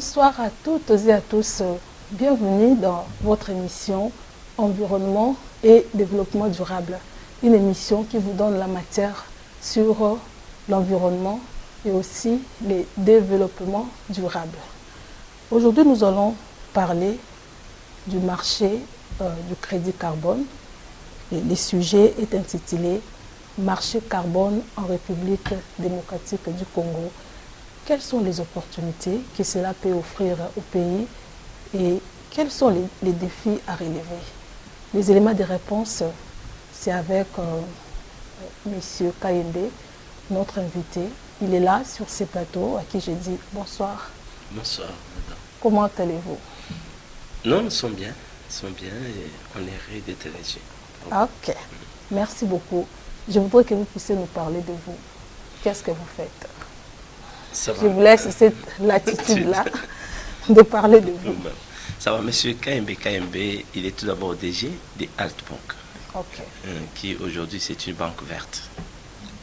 Bonsoir à toutes et à tous. Bienvenue dans votre émission Environnement et développement durable. Une émission qui vous donne la matière sur l'environnement et aussi les développements durables. Aujourd'hui, nous allons parler du marché du crédit carbone. Et le sujet est intitulé Marché carbone en République démocratique du Congo. Quelles sont les opportunités que cela peut offrir au pays et quels sont les défis à relever? Les éléments de réponse, c'est avec M. Kayembe, notre invité. Il est là sur ce plateau à qui je dis bonsoir. Bonsoir, madame. Comment allez-vous? Non, nous sommes bien et on est heureux d'être ici. Ok, merci beaucoup. Je voudrais que vous puissiez nous parler de vous. Qu'est-ce que vous faites? Ça va. Je vous laisse cette latitude-là de parler de vous. Ça va, monsieur Kayembe, il est tout d'abord DG de Altbank, qui aujourd'hui c'est une banque verte.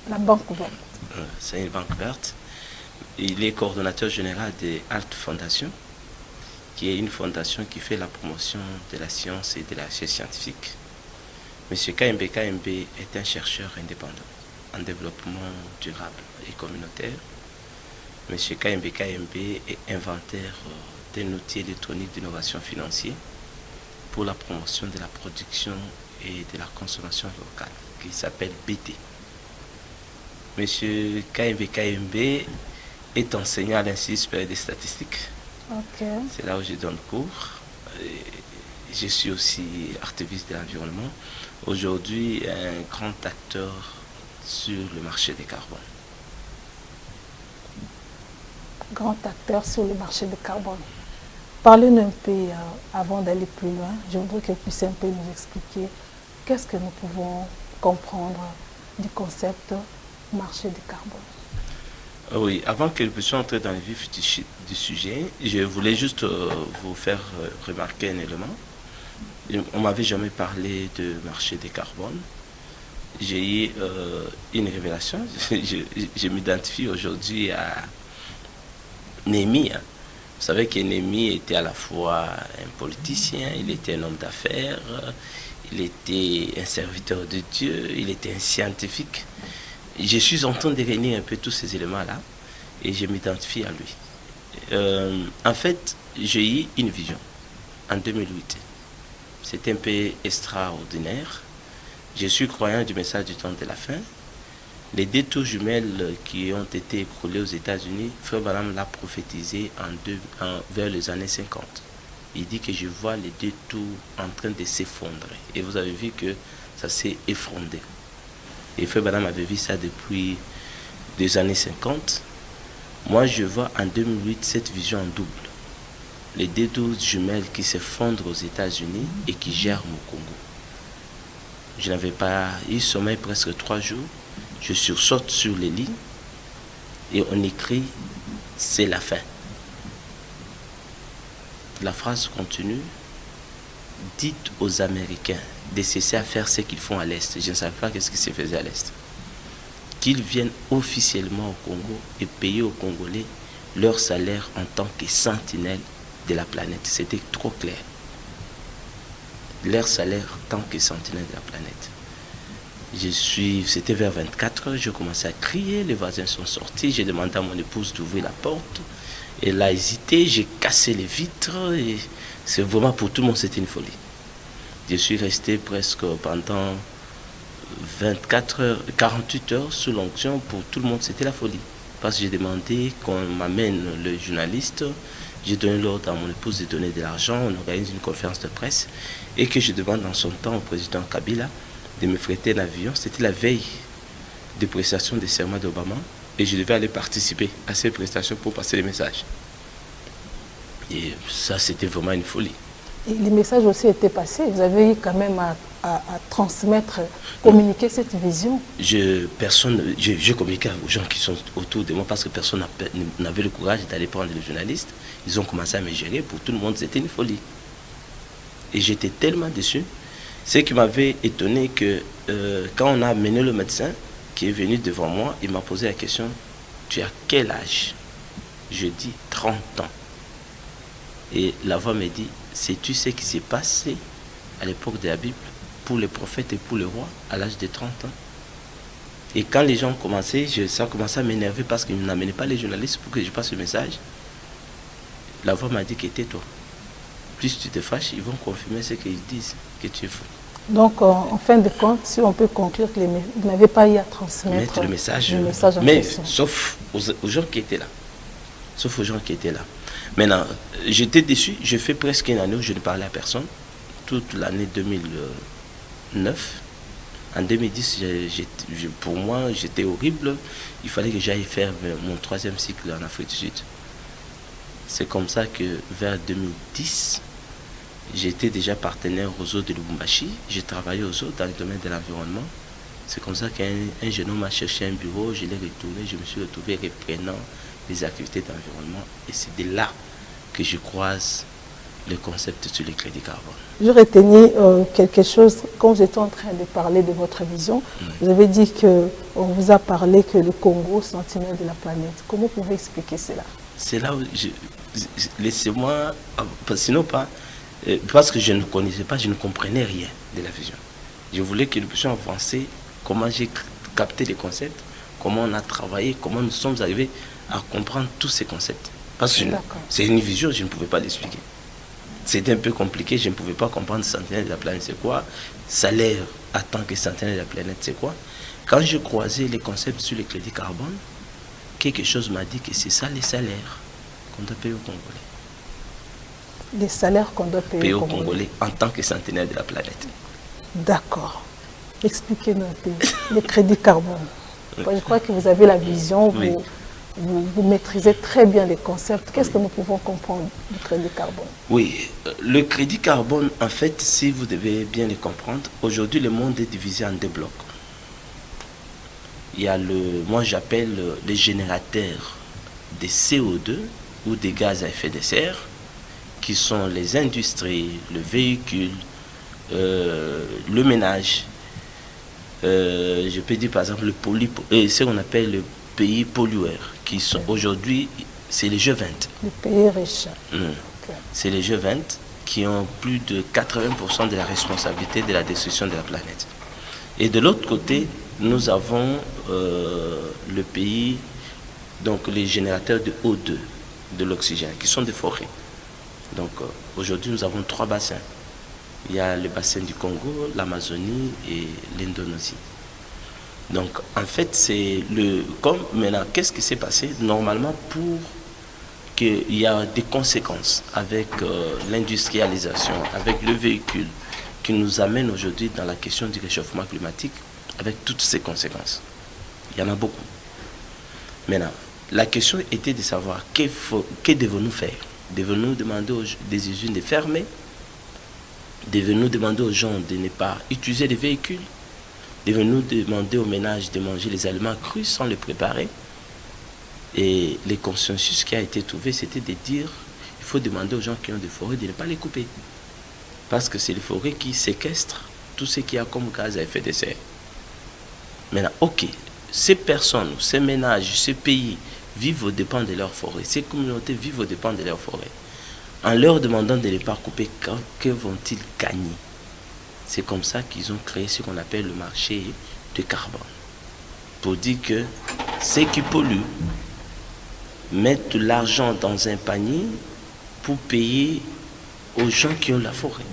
La banque verte. C'est une banque verte. Il est coordonnateur général de Alt Fondation, qui est une fondation qui fait la promotion de la science et de la recherche scientifique. Monsieur Kayembe est un chercheur indépendant en développement durable et communautaire. Monsieur Kayembe est inventeur d'un outil électronique d'innovation financière pour la promotion de la production et de la consommation locale, qui s'appelle BT. Monsieur Kayembe est enseignant à l'Institut supérieur des statistiques. C'est là où je donne cours. Je suis aussi activiste de l'environnement. Aujourd'hui, un grand acteur sur le marché des carbone. Grand acteur sur le marché du carbone. Parlez-nous un peu, avant d'aller plus loin, je voudrais que vous puissiez un peu nous expliquer qu'est-ce que nous pouvons comprendre du concept marché du carbone. Oui, avant que nous puissions entrer dans le vif du sujet, je voulais juste vous faire remarquer un élément. On ne m'avait jamais parlé de marché du carbone. J'ai eu une révélation. Je m'identifie aujourd'hui à Némi. Vous savez que Némi était à la fois un politicien, il était un homme d'affaires, il était un serviteur de Dieu, il était un scientifique. Je suis en train de réunir un peu tous ces éléments-là et je m'identifie à lui. En fait, j'ai eu une vision en 2008. C'était un peu extraordinaire. Je suis croyant du message du temps de la fin. Les deux tours jumelles qui ont été écroulées aux États-Unis, Frère Branham l'a prophétisé vers les années 50. Il dit que je vois les deux tours en train de s'effondrer. Et vous avez vu que ça s'est effondré. Et Frère Branham avait vu ça depuis les années 50. Moi, je vois en 2008 cette vision en double. Les deux tours jumelles qui s'effondrent aux États-Unis et qui germent au Congo. Je n'avais pas eu sommeil presque 3 jours. Je sursaute sur les lignes et on écrit « c'est la fin ». La phrase continue « dites aux Américains de cesser à faire ce qu'ils font à l'Est ». Je ne savais pas ce qui se faisait à l'Est. Qu'ils viennent officiellement au Congo et payer aux Congolais leur salaire en tant que sentinelles de la planète. C'était trop clair. Leur salaire en tant que sentinelles de la planète. C'était vers 24 heures, je commençais à crier, les voisins sont sortis, j'ai demandé à mon épouse d'ouvrir la porte. Elle a hésité, j'ai cassé les vitres et c'est vraiment pour tout le monde, c'était une folie. Je suis resté presque pendant 24 heures, 48 heures sous l'onction, pour tout le monde, c'était la folie. Parce que j'ai demandé qu'on m'amène le journaliste, j'ai donné l'ordre à mon épouse de donner de l'argent, on organise une conférence de presse et que je demande en son temps au président Kabila de me fréter l'avion. C'était la veille de prestation de serment d'Obama et je devais aller participer à ces prestations pour passer les messages. Et ça, c'était vraiment une folie. Et les messages aussi étaient passés. Vous avez eu quand même à transmettre, communiquer cette vision. Je communiquais aux gens qui sont autour de moi parce que personne n'avait le courage d'aller prendre les journalistes. Ils ont commencé à me gérer. Pour tout le monde, c'était une folie. Et j'étais tellement déçu. Ce qui m'avait étonné que quand on a amené le médecin qui est venu devant moi, il m'a posé la question « Tu as quel âge ?» Je dis « 30 ans ». Et la voix me dit, sais-tu ce qui s'est passé à l'époque de la Bible pour les prophètes et pour les rois à l'âge de 30 ans? Et quand les gens commençaient, ça commençait à m'énerver parce qu'ils n'amenaient pas les journalistes pour que je passe le message. La voix m'a dit que tais-toi. Plus tu te fâches, ils vont confirmer ce qu'ils disent, que tu es fou. Donc, en fin de compte, si on peut conclure que vous n'avez pas eu à transmettre le message en mais question. Sauf aux gens qui étaient là. Sauf aux gens qui étaient là. Maintenant, j'étais déçu. J'ai fait presque une année où je ne parlais à personne. Toute l'année 2009. En 2010, pour moi, j'étais horrible. Il fallait que j'aille faire mon 3e cycle en Afrique du Sud. C'est comme ça que vers 2010, j'étais déjà partenaire aux eaux de Lubumbashi. J'ai travaillé aux eaux dans le domaine de l'environnement. C'est comme ça qu'un jeune homme m'a cherché un bureau. Je l'ai retourné. Je me suis retrouvé reprenant les activités d'environnement. Et c'est de là que je croise le concept sur le crédit carbone. Je retenais quelque chose, quand vous étiez en train de parler de votre vision, vous avez dit qu'on vous a parlé que le Congo, sentinelle de la planète. Comment vous pouvez expliquer cela? C'est là où laissez-moi, sinon pas, parce que je ne connaissais pas, je ne comprenais rien de la vision. Je voulais que nous puissions avancer, comment j'ai capté les concepts, comment on a travaillé, comment nous sommes arrivés à comprendre tous ces concepts. Parce que c'est une vision, je ne pouvais pas l'expliquer. C'était un peu compliqué, je ne pouvais pas comprendre sentinelle de la planète, c'est quoi. Salaire en tant que sentinelle de la planète, c'est quoi. Quand je croisais les concepts sur le crédit carbone, quelque chose m'a dit que c'est ça les salaires qu'on doit payer aux Congolais. Les salaires qu'on doit payer aux Congolais en tant que sentinelle de la planète. D'accord. Expliquez-nous un peu le crédit carbone. Je crois que vous avez la vision, vous maîtrisez très bien les concepts. Qu'est-ce que nous pouvons comprendre du crédit carbone? Oui, le crédit carbone, en fait, si vous devez bien le comprendre, aujourd'hui, le monde est divisé en 2 blocs. Il y a moi j'appelle les générateurs de CO2 ou des gaz à effet de serre, qui sont les industries, le véhicule, le ménage. Je peux dire par exemple ce qu'on appelle le pays pollueurs, qui sont aujourd'hui, c'est les G20. Les pays riches. C'est les G20 qui ont plus de 80% de la responsabilité de la destruction de la planète. Et de l'autre côté, nous avons le pays, donc les générateurs de O2, de l'oxygène, qui sont des forêts. Donc aujourd'hui, nous avons 3 bassins. Il y a le bassin du Congo, l'Amazonie et l'Indonésie. Donc en fait, c'est comme maintenant, qu'est-ce qui s'est passé? Normalement, pour qu'il y a des conséquences avec l'industrialisation, avec le véhicule, qui nous amène aujourd'hui dans la question du réchauffement climatique, avec toutes ces conséquences. Il y en a beaucoup. Maintenant, la question était de savoir que devons-nous faire? Devons-nous demander des usines de fermer? Devons-nous demander aux gens de ne pas utiliser les véhicules? Devons-nous demander aux ménages de manger les aliments crus sans les préparer? Et le consensus qui a été trouvé, c'était de dire il faut demander aux gens qui ont des forêts de ne pas les couper. Parce que c'est les forêts qui séquestrent tout ce qu'il y a comme gaz à effet de serre. Maintenant, ok, ces personnes, ces ménages, ces pays vivent aux dépens de leurs forêts. Ces communautés vivent aux dépens de leurs forêts. En leur demandant de ne pas couper, que vont-ils gagner? C'est comme ça qu'ils ont créé ce qu'on appelle le marché de carbone. Pour dire que ceux qui polluent mettent de l'argent dans un panier pour payer aux gens qui ont la forêt.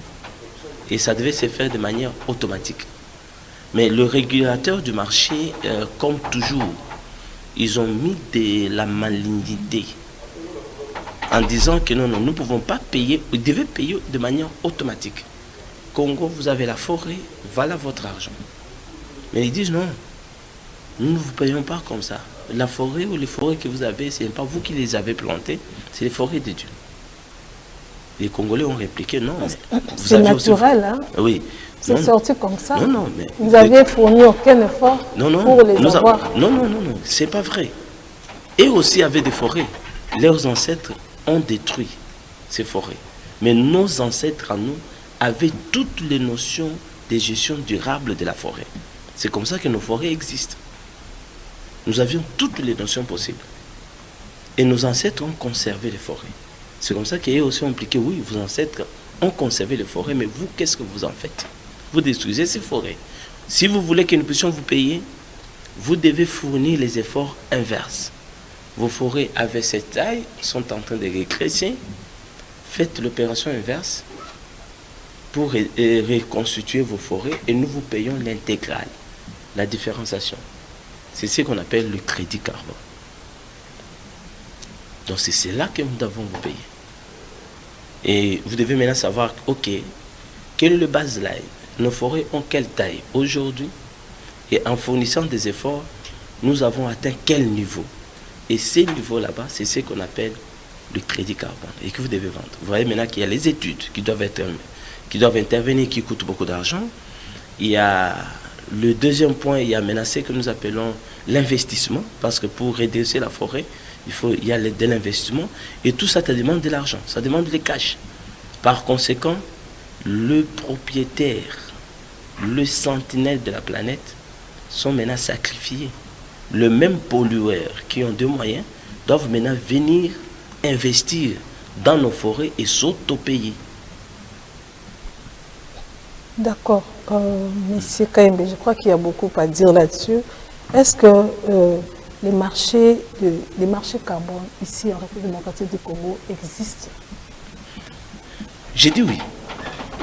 Et ça devait se faire de manière automatique. Mais le régulateur du marché, comme toujours, ils ont mis de la malignité en disant que non, nous ne pouvons pas payer, vous devez payer de manière automatique. Congo, vous avez la forêt, voilà votre argent. Mais ils disent non, nous ne vous payons pas comme ça. La forêt ou les forêts que vous avez, ce n'est pas vous qui les avez plantées, c'est les forêts de Dieu. Les Congolais ont répliqué non. C'est naturel, hein? Oui. C'est sorti comme ça. Non, mais vous n'avez fourni aucun effort pour les avoir. Non, c'est pas vrai. Eux aussi avaient des forêts. Leurs ancêtres ont détruit ces forêts. Mais nos ancêtres à nous avaient toutes les notions de gestion durable de la forêt. C'est comme ça que nos forêts existent. Nous avions toutes les notions possibles. Et nos ancêtres ont conservé les forêts. C'est comme ça qu'il est aussi impliqué. Oui, vos ancêtres ont conservé les forêts, mais vous, qu'est-ce que vous en faites? Vous détruisez ces forêts. Si vous voulez que nous puissions vous payer, vous devez fournir les efforts inverses. Vos forêts avec cette taille sont en train de régresser. Faites l'opération inverse pour reconstituer vos forêts et nous vous payons l'intégrale, la différenciation. C'est ce qu'on appelle le crédit carbone. Donc c'est cela que nous devons vous payer. Et vous devez maintenant savoir, ok, quel est le baseline? Nos forêts ont quelle taille aujourd'hui? Et en fournissant des efforts, nous avons atteint quel niveau? Et ces niveaux là-bas, c'est ce qu'on appelle le crédit carbone et que vous devez vendre. Vous voyez maintenant qu'il y a les études qui doivent intervenir, qui coûtent beaucoup d'argent. Il y a le deuxième point, il y a maintenant ce que nous appelons l'investissement, parce que pour redresser la forêt, il y a de l'investissement, et tout ça, ça demande de l'argent, ça demande des cash. Par conséquent, le propriétaire, le sentinelle de la planète sont maintenant sacrifiés. Le même pollueur qui ont des moyens doivent maintenant venir investir dans nos forêts et s'auto-payer. D'accord. Monsieur Kaimbe, je crois qu'il y a beaucoup à dire là-dessus. Est-ce que les marchés carbone ici en République démocratique du Congo existent? J'ai dit oui.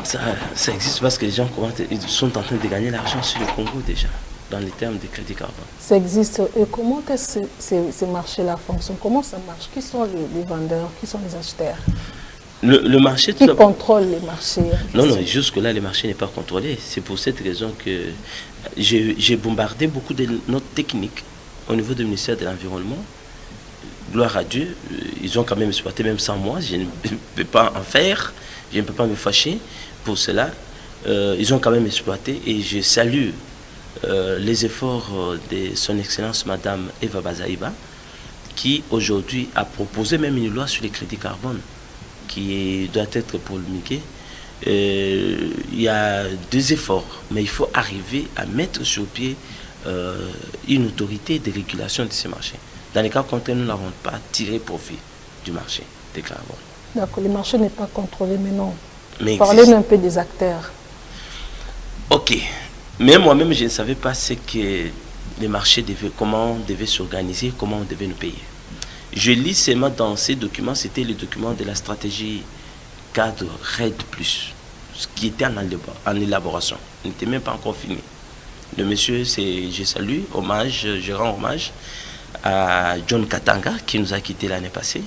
Ça existe parce que les gens ils sont en train de gagner l'argent sur le Congo déjà, dans les termes de crédit carbone. Ça existe. Et comment est-ce que ces marchés-là fonctionnent? Comment ça marche? Qui sont les vendeurs? Qui sont les acheteurs? Le marché... Qui contrôle les marchés? Non, jusque-là, le marché n'est pas contrôlé. C'est pour cette raison que j'ai bombardé beaucoup de notes techniques au niveau du ministère de l'Environnement. Gloire à Dieu, ils ont quand même exploité, même sans moi. Je ne peux pas en faire, je ne peux pas me fâcher pour cela. Ils ont quand même exploité et je salue les efforts de son Excellence Madame Eva Bazaïba, qui aujourd'hui a proposé même une loi sur les crédits carbone qui doit être promulguée. Il y a deux efforts, mais il faut arriver à mettre sur pied une autorité de régulation de ces marchés. Dans les cas contraires, nous n'avons pas tiré profit du marché des carbone. D'accord, le marché n'est pas contrôlé, mais non. Mais parlez-nous un peu des acteurs. Ok. Mais moi-même, je ne savais pas ce que les marchés comment on devait s'organiser, comment on devait nous payer. Je lis seulement dans ces documents, c'était le document de la stratégie cadre RED+, ce qui était en élaboration. Il n'était même pas encore fini. Le monsieur, je salue, je rends hommage à John Katanga, qui nous a quittés l'année passée.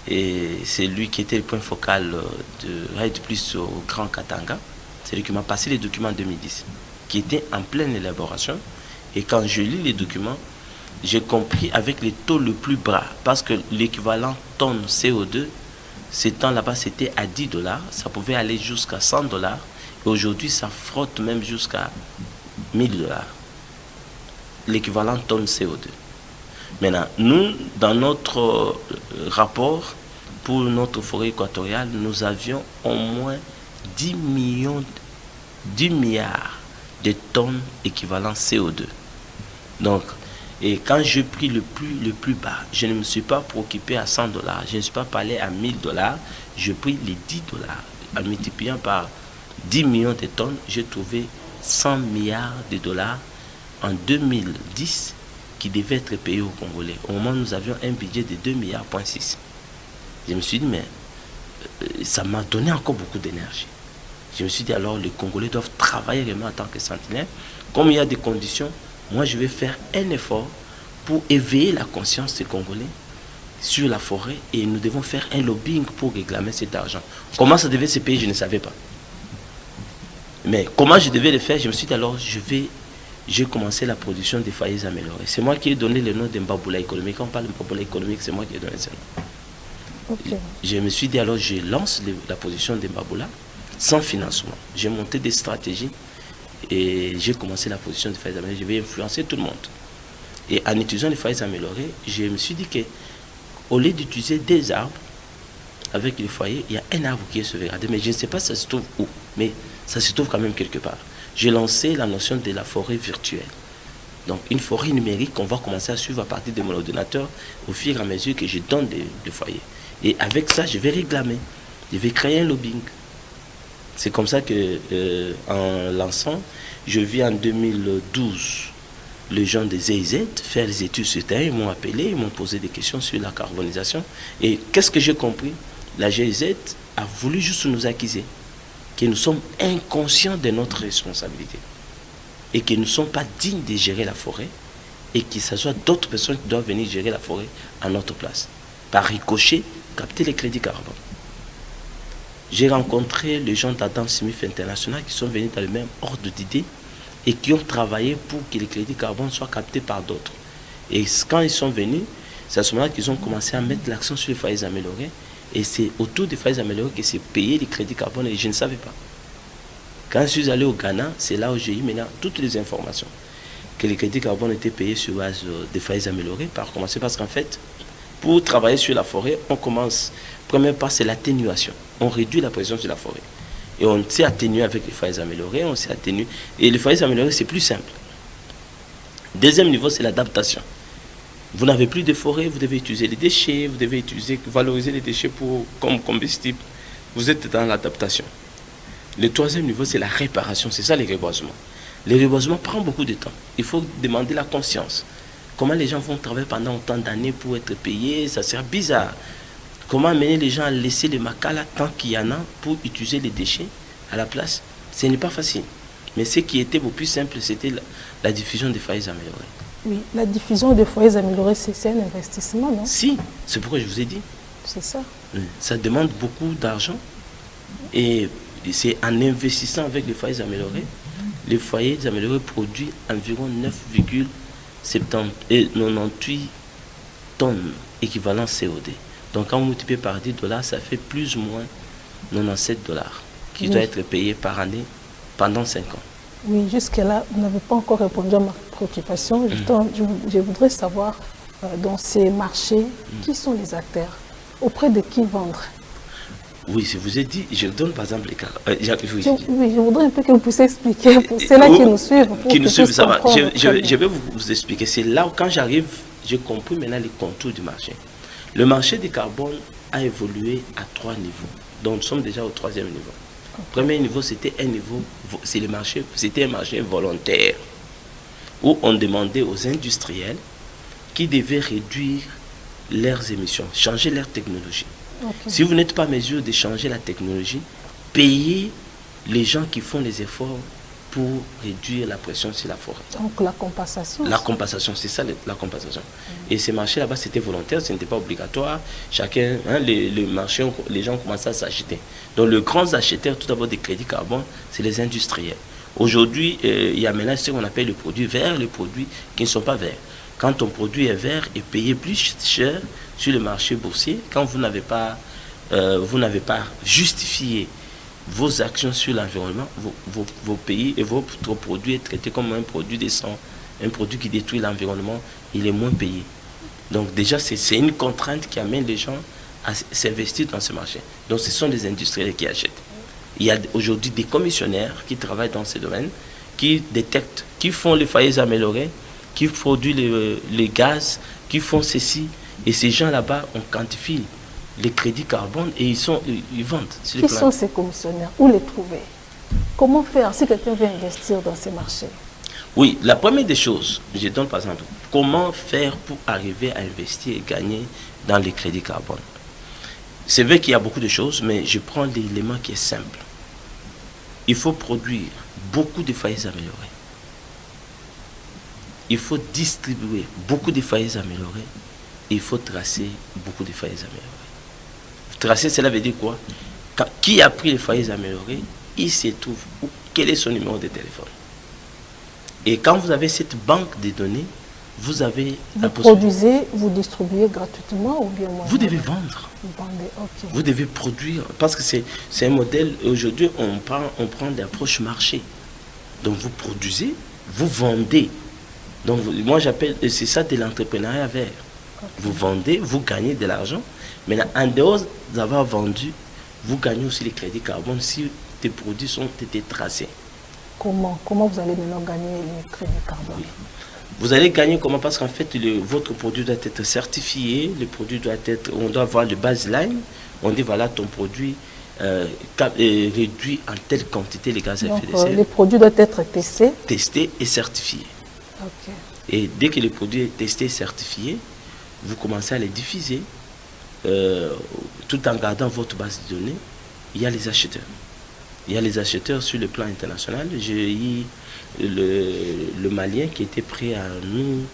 Et c'est lui qui était le point focal de RED+, au Grand Katanga. C'est lui qui m'a passé les documents en 2010, qui étaient en pleine élaboration. Et quand je lis les documents, j'ai compris avec les taux le plus bas, parce que l'équivalent tonne CO2, ces temps là-bas, c'était à $10. Ça pouvait aller jusqu'à $100. Et aujourd'hui, ça frotte même jusqu'à $1000. L'équivalent tonne CO2. Maintenant, nous, dans notre rapport pour notre forêt équatoriale, nous avions au moins 10 milliards de tonnes équivalent CO2. Donc, et quand j'ai pris le plus bas, je ne me suis pas préoccupé à $100, je ne suis pas parlé à $1000, j'ai pris les $10. En multipliant par 10 millions de tonnes, j'ai trouvé 100 milliards de dollars en 2010 qui devaient être payés aux Congolais. Au moment où nous avions un budget de 2,6 milliards. Je me suis dit, mais ça m'a donné encore beaucoup d'énergie. Je me suis dit, alors les Congolais doivent travailler vraiment en tant que sentinelles. Comme il y a des conditions, moi je vais faire un effort pour éveiller la conscience des Congolais sur la forêt et nous devons faire un lobbying pour réclamer cet argent. Comment ça devait se payer, je ne savais pas. Mais comment je devais le faire, je me suis dit, alors j'ai commencé la production des foyers améliorés. C'est moi qui ai donné le nom d'Mbaboula économique. Quand on parle d'Mbaboula économique, c'est moi qui ai donné ce nom. Okay. Je me suis dit, alors je lance la position d'Mbaboula sans financement. J'ai monté des stratégies et j'ai commencé la position des foyers améliorés. Je vais influencer tout le monde. Et en utilisant les foyers améliorés, je me suis dit qu'au lieu d'utiliser des arbres avec les foyers, il y a un arbre qui est sauvegardé. Mais je ne sais pas ça se trouve où, mais ça se trouve quand même quelque part. J'ai lancé la notion de la forêt virtuelle. Donc une forêt numérique qu'on va commencer à suivre à partir de mon ordinateur au fur et à mesure que je donne des foyers. Et avec ça, je vais réclamer. Je vais créer un lobbying. C'est comme ça que, en lançant, je vis en 2012 les gens des GIZ faire les études sur terrain. Ils m'ont appelé, ils m'ont posé des questions sur la carbonisation. Et qu'est-ce que j'ai compris? La GIZ a voulu juste nous accuser que nous sommes inconscients de notre responsabilité et que nous ne sommes pas dignes de gérer la forêt et que ce soit d'autres personnes qui doivent venir gérer la forêt à notre place. Par ricochet, capter les crédits carbone. J'ai rencontré les gens d'Adam Smith International qui sont venus dans le même ordre d'idées et qui ont travaillé pour que les crédits carbone soient captés par d'autres. Et quand ils sont venus, c'est à ce moment-là qu'ils ont commencé à mettre l'accent sur les foyers améliorés. Et c'est autour des foyers améliorés que c'est payé les crédits carbone et je ne savais pas. Quand je suis allé au Ghana, c'est là où j'ai eu maintenant toutes les informations. Que les crédits carbone étaient payés sur base des foyers améliorés, par commencer parce qu'en fait, pour travailler sur la forêt, on commence, premier pas, c'est l'atténuation. On réduit la pression sur la forêt. Et on s'est atténué avec les foyers améliorés, on s'est atténué. Et les foyers améliorés, c'est plus simple. Deuxième niveau, c'est l'adaptation. Vous n'avez plus de forêt, vous devez utiliser les déchets, vous devez valoriser les déchets comme combustible. Vous êtes dans l'adaptation. Le troisième niveau, c'est la réparation. C'est ça les reboisements. Les reboisements prennent beaucoup de temps. Il faut demander la conscience. Comment les gens vont travailler pendant autant d'années pour être payés? Ça serait bizarre. Comment amener les gens à laisser les macala tant qu'il y en a pour utiliser les déchets à la place? Ce n'est pas facile. Mais ce qui était beaucoup plus simple, c'était la diffusion des foyers améliorés. Oui, la diffusion des foyers améliorés, c'est un investissement, non? Si, c'est pourquoi je vous ai dit. C'est ça. Ça demande beaucoup d'argent. Et c'est en investissant avec les foyers améliorés, les foyers améliorés produisent environ 9,98 tonnes équivalent COD. Donc quand vous multipliez par $10, ça fait plus ou moins $97 qui doit être payé par année pendant 5 ans. Oui, jusque-là, vous n'avez pas encore répondu à ma préoccupation. Je voudrais savoir, dans ces marchés, qui sont les acteurs? Auprès de qui vendre? Oui, je vous ai dit, je donne par exemple les cas. Oui, je voudrais un peu que vous puissiez expliquer pour ceux-là qui nous suivent. Qui nous suivent, ça va. Je vais vous expliquer. C'est là où, quand j'arrive, j'ai compris maintenant les contours du marché. Le marché du carbone a évolué à 3 niveaux. Donc nous sommes déjà au 3e niveau. Premier niveau, c'était un marché volontaire où on demandait aux industriels qui devaient réduire leurs émissions, changer leur technologie. Okay. Si vous n'êtes pas en mesure de changer la technologie, payez les gens qui font les efforts pour réduire la pression sur la forêt. Donc la compensation. La compensation, c'est ça la compensation. Et ces marchés là-bas, c'était volontaire, ce n'était pas obligatoire. Chacun, les marchés, les gens commençaient à s'acheter. Donc les grands acheteurs, tout d'abord des crédits carbone, c'est les industriels. Aujourd'hui, il y a maintenant ce qu'on appelle les produits verts, les produits qui ne sont pas verts. Quand ton produit est vert et payé plus cher sur le marché boursier, quand vous n'avez pas justifié vos actions sur l'environnement, vos pays et votre produit est traité comme un produit décent, un produit qui détruit l'environnement, il est moins payé. Donc déjà, c'est une contrainte qui amène les gens à s'investir dans ce marché. Donc ce sont des industriels qui achètent. Il y a aujourd'hui des commissionnaires qui travaillent dans ce domaine, qui détectent, qui font les foyers améliorés, qui produisent les gaz, qui font ceci. Et ces gens là-bas, on quantifie les crédits carbone et ils vendent. Qui sont ces commissionnaires? Où les trouver? Comment faire si quelqu'un veut investir dans ces marchés? Oui, la première des choses, je donne par exemple, comment faire pour arriver à investir et gagner dans les crédits carbone? C'est vrai qu'il y a beaucoup de choses, mais je prends l'élément qui est simple. Il faut produire beaucoup de foyers améliorés. Il faut distribuer beaucoup de foyers améliorés. Et il faut tracer beaucoup de foyers améliorés. Tracer, cela veut dire quoi? Qui a pris les foyers améliorés? Il se trouve où? Quel est son numéro de téléphone? Et quand vous avez cette banque de données, vous avez la possibilité. Vous produisez, vous distribuez gratuitement ou bien moi? Vous devez vendre. Vous vendez, ok. Vous devez produire. Parce que c'est un modèle, aujourd'hui, on prend l'approche marché. Donc vous produisez, vous vendez. Donc moi j'appelle, c'est ça de l'entrepreneuriat vert. Okay. Vous vendez, vous gagnez de l'argent. Maintenant, en dehors d'avoir vendu, vous gagnez aussi les crédits carbone si tes produits ont été tracés. Comment vous allez maintenant gagner les crédits carbone? Oui. Vous allez gagner comment? Parce qu'en fait, votre produit doit être certifié, le produit doit être, on doit avoir le baseline, on dit voilà ton produit réduit en telle quantité les gaz à effet de serre. Les produits doivent être testés. Testés et certifiés. Ok. Et dès que le produit est testé et certifié, vous commencez à les diffuser tout en gardant votre base de données. Il y a les acheteurs. Il y a les acheteurs sur le plan international. J'ai eu le Malien qui était prêt à nous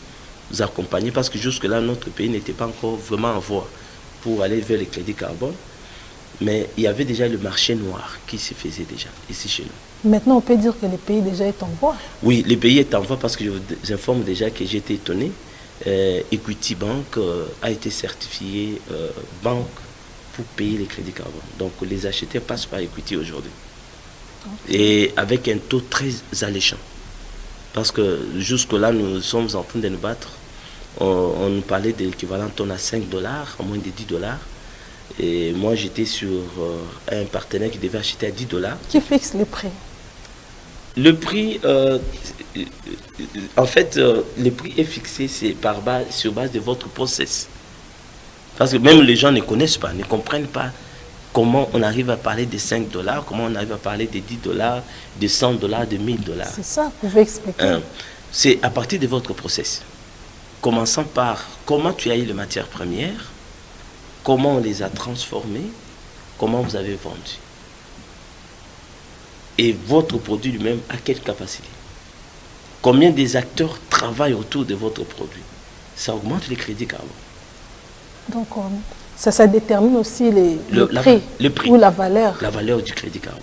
accompagner parce que jusque-là, notre pays n'était pas encore vraiment en voie pour aller vers les crédits carbone. Mais il y avait déjà le marché noir qui se faisait déjà ici chez nous. Maintenant, on peut dire que le pays déjà est en voie. Oui, le pays est en voie parce que je vous informe déjà que j'ai été étonné. Equity Bank a été certifié banque pour payer les crédits carbone. Donc les acheteurs passent par Equity aujourd'hui. Okay. Et avec un taux très alléchant. Parce que jusque-là, nous sommes en train de nous battre. On nous parlait de l'équivalent tonne à $5, à moins de $10. Et moi, j'étais sur un partenaire qui devait acheter à $10. Qui fixe le prix? Le prix, en fait, le prix est fixé sur base de votre process. Parce que même les gens ne connaissent pas, ne comprennent pas comment on arrive à parler de $5, comment on arrive à parler de $10, de $100, de $1000. C'est ça, vous pouvez expliquer. C'est à partir de votre process. Commençant par comment tu as eu les matières premières, comment on les a transformées, comment vous avez vendu. Et votre produit lui-même, à quelle capacité? Combien des acteurs travaillent autour de votre produit? Ça augmente les crédits carbone. Donc, ça détermine aussi le prix ou la valeur. La valeur du crédit carbone.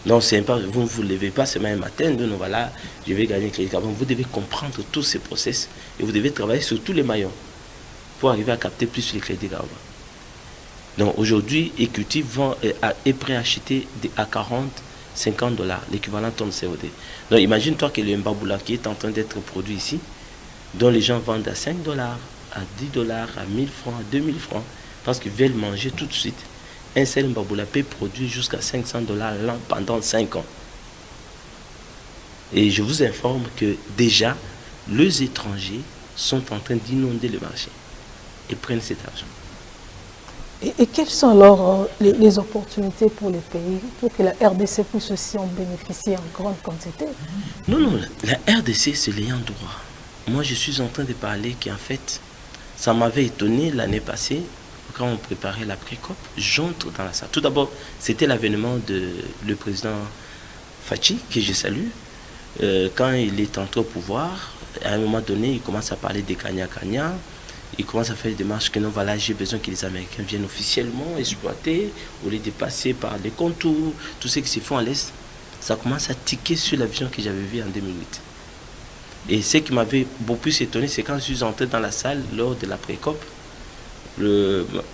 Non, c'est pas, vous ne vous levez pas ce même matin, non, voilà, je vais gagner le crédit carbone. Vous devez comprendre tous ces process et vous devez travailler sur tous les maillons pour arriver à capter plus les crédits carbone. Donc aujourd'hui, Equity est prêt à acheter à $40, $50, l'équivalent tonne COD. Donc imagine-toi que le Mbaboula qui est en train d'être produit ici, dont les gens vendent à $5, à $10, à 1000 francs, à 2000 francs, parce qu'ils veulent manger tout de suite. Un seul Mbaboula peut produire jusqu'à $500 l'an pendant 5 ans. Et je vous informe que déjà, les étrangers sont en train d'inonder le marché et prennent cet argent. Et quelles sont alors les opportunités pour les pays, pour que la RDC puisse aussi en bénéficier en grande quantité? Non, la RDC, c'est l'ayant droit. Moi, je suis en train de parler qu'en fait, ça m'avait étonné l'année passée, quand on préparait la pré-COP, j'entre dans la salle. Tout d'abord, c'était l'avènement de le président Fachi, que je salue. Quand il est entré au pouvoir, à un moment donné, il commence à parler des Kanya-Kanya. Il commence à faire des démarches que non, voilà, j'ai besoin que les Américains viennent officiellement exploiter, au lieu de passer par les contours, tout ce qui se fait à l'Est. Ça commence à tiquer sur la vision que j'avais vue en 2008. Et ce qui m'avait beaucoup plus étonné, c'est quand je suis entré dans la salle lors de la pré-COP,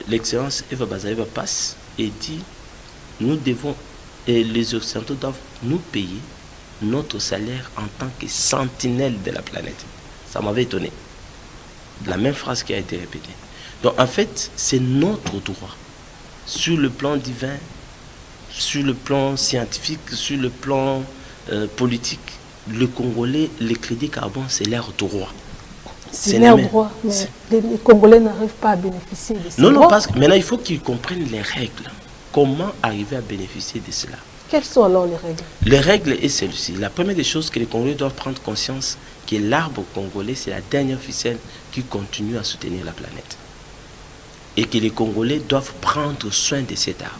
l'excellence Eva Bazaeva passe et dit, nous devons, et les Occidentaux doivent nous payer notre salaire en tant que sentinelle de la planète. Ça m'avait étonné. La même phrase qui a été répétée. Donc en fait, c'est notre droit. Sur le plan divin, sur le plan scientifique, sur le plan politique, le Congolais, les crédits carbone, c'est leur droit. C'est leur droit, mais les Congolais n'arrivent pas à bénéficier de ça. Non, parce que maintenant il faut qu'ils comprennent les règles. Comment arriver à bénéficier de cela? Quelles sont alors les règles? Les règles est celle-ci. La première des choses que les Congolais doivent prendre conscience, que l'arbre congolais, c'est la dernière ficelle qui continue à soutenir la planète. Et que les Congolais doivent prendre soin de cet arbre.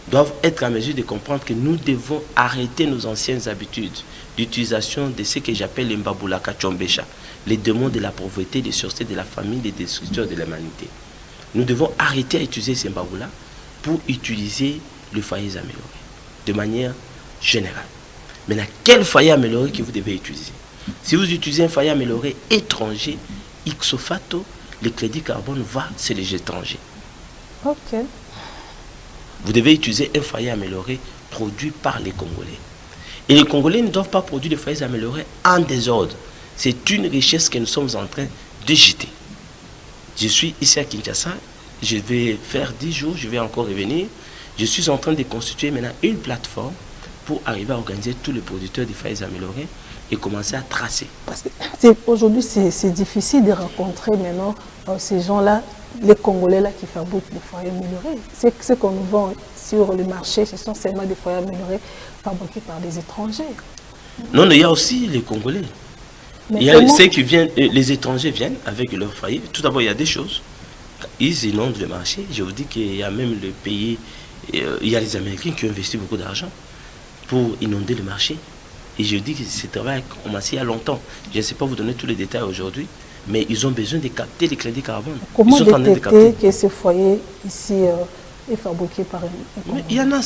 Doivent être en mesure de comprendre que nous devons arrêter nos anciennes habitudes d'utilisation de ce que j'appelle les Mbaboula Kachombesha, les démons de la pauvreté, des sûreté de la famille, des destructeurs de l'humanité. Nous devons arrêter à utiliser ces Mbaboula pour utiliser le foyer amélioré, de manière générale. Maintenant, quel foyer amélioré que vous devez utiliser? Si vous utilisez un foyer amélioré étranger, ipso facto, le crédit carbone va chez les étrangers. Ok. Vous devez utiliser un foyer amélioré produit par les Congolais. Et les Congolais ne doivent pas produire des foyers améliorés en désordre. C'est une richesse que nous sommes en train de jeter. Je suis ici à Kinshasa, je vais faire 10 jours, je vais encore revenir. Je suis en train de constituer maintenant une plateforme pour arriver à organiser tous les producteurs de foyers améliorés et commencer à tracer. Parce que aujourd'hui, c'est difficile de rencontrer maintenant ces gens-là, les Congolais là qui fabriquent des foyers améliorés. Ce qu'on nous vend sur le marché, ce sont seulement des foyers améliorés fabriqués par des étrangers. Non, il y a aussi les Congolais. Mais Il y a ceux qui viennent, les étrangers viennent avec leur foyer. Tout d'abord, il y a des choses. Ils inondent le marché. Je vous dis qu'il y a même le pays, il y a les Américains qui ont investi beaucoup d'argent pour inonder le marché. Et je dis que ce travail a commencé il y a longtemps. Je ne sais pas vous donner tous les détails aujourd'hui, mais ils ont besoin de capter les crédits carbone. Comment détecter que ce foyer ici est fabriqué par un Congolais? Il y en a,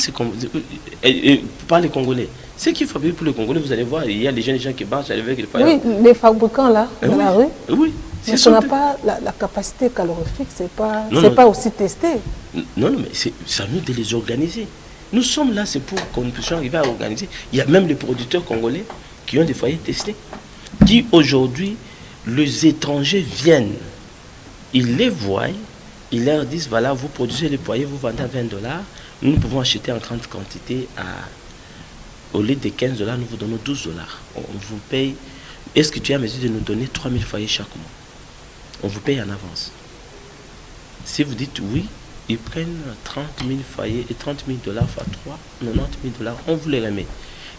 pas les Congolais. Ceux qui fabriquent pour les Congolais, vous allez voir, il y a les jeunes gens qui marchent avec les foyers. Oui, les fabricants là, dans la rue. Oui. Mais ça n'a pas la capacité calorifique, c'est pas aussi testé. Non, mais c'est à nous de les organiser. Nous sommes là, c'est pour qu'on puisse arriver à organiser. Il y a même les producteurs congolais qui ont des foyers testés, qui aujourd'hui, les étrangers viennent, ils les voient, ils leur disent, voilà, vous produisez les foyers, vous vendez à $20, nous pouvons acheter en grande quantité au lieu de $15, nous vous donnons $12. On vous paye, est-ce que tu es à mesure de nous donner 3000 foyers chaque mois? On vous paye en avance. Si vous dites oui, ils prennent 30 000 foyers et $30 000 fois 3, $90 000, on vous les remet.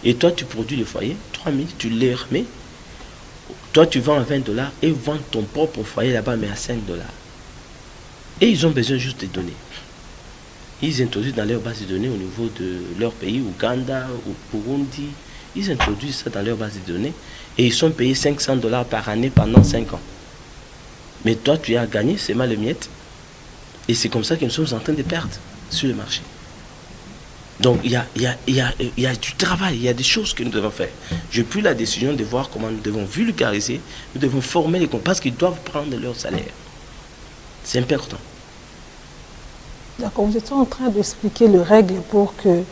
Et toi, tu produis les foyers, 3 000, tu les remets. Toi, tu vends à $20 et vends ton propre foyer là-bas, mais à $5. Et ils ont besoin juste de données. Ils introduisent dans leur base de données au niveau de leur pays, Ouganda ou Burundi. Ils introduisent ça dans leur base de données et ils sont payés $500 par année pendant 5 ans. Mais toi, tu as gagné, c'est mal les miettes. Et c'est comme ça que nous sommes en train de perdre sur le marché. Donc, il y a du travail, il y a des choses que nous devons faire. J'ai pris la décision de voir comment nous devons vulgariser, nous devons former les compagnies parce qu'ils doivent prendre leur salaire. C'est important. D'accord, vous êtes en train d'expliquer les règles pour que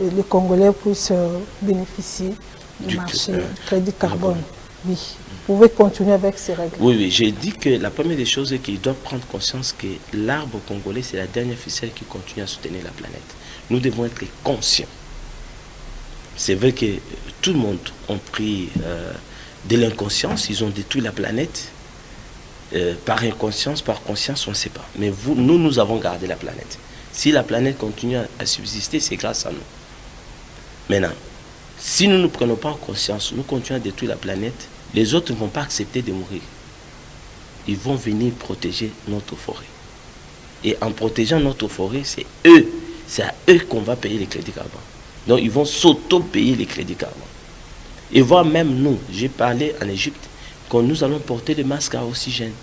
les Congolais puissent bénéficier du marché du crédit carbone. Oui. Vous pouvez continuer avec ces règles. Oui, j'ai dit que la première des choses est qu'ils doivent prendre conscience que l'arbre congolais, c'est la dernière ficelle qui continue à soutenir la planète. Nous devons être conscients. C'est vrai que tout le monde a pris de l'inconscience, ils ont détruit la planète. Par inconscience, par conscience, on ne sait pas. Mais nous avons gardé la planète. Si la planète continue à subsister, c'est grâce à nous. Maintenant, si nous ne prenons pas en conscience, nous continuons à détruire la planète, les autres ne vont pas accepter de mourir. Ils vont venir protéger notre forêt. Et en protégeant notre forêt, c'est à eux qu'on va payer les crédits carbone. Donc ils vont s'auto-payer les crédits carbone. Et voire même nous, j'ai parlé en Égypte, quand nous allons porter les masques à oxygène.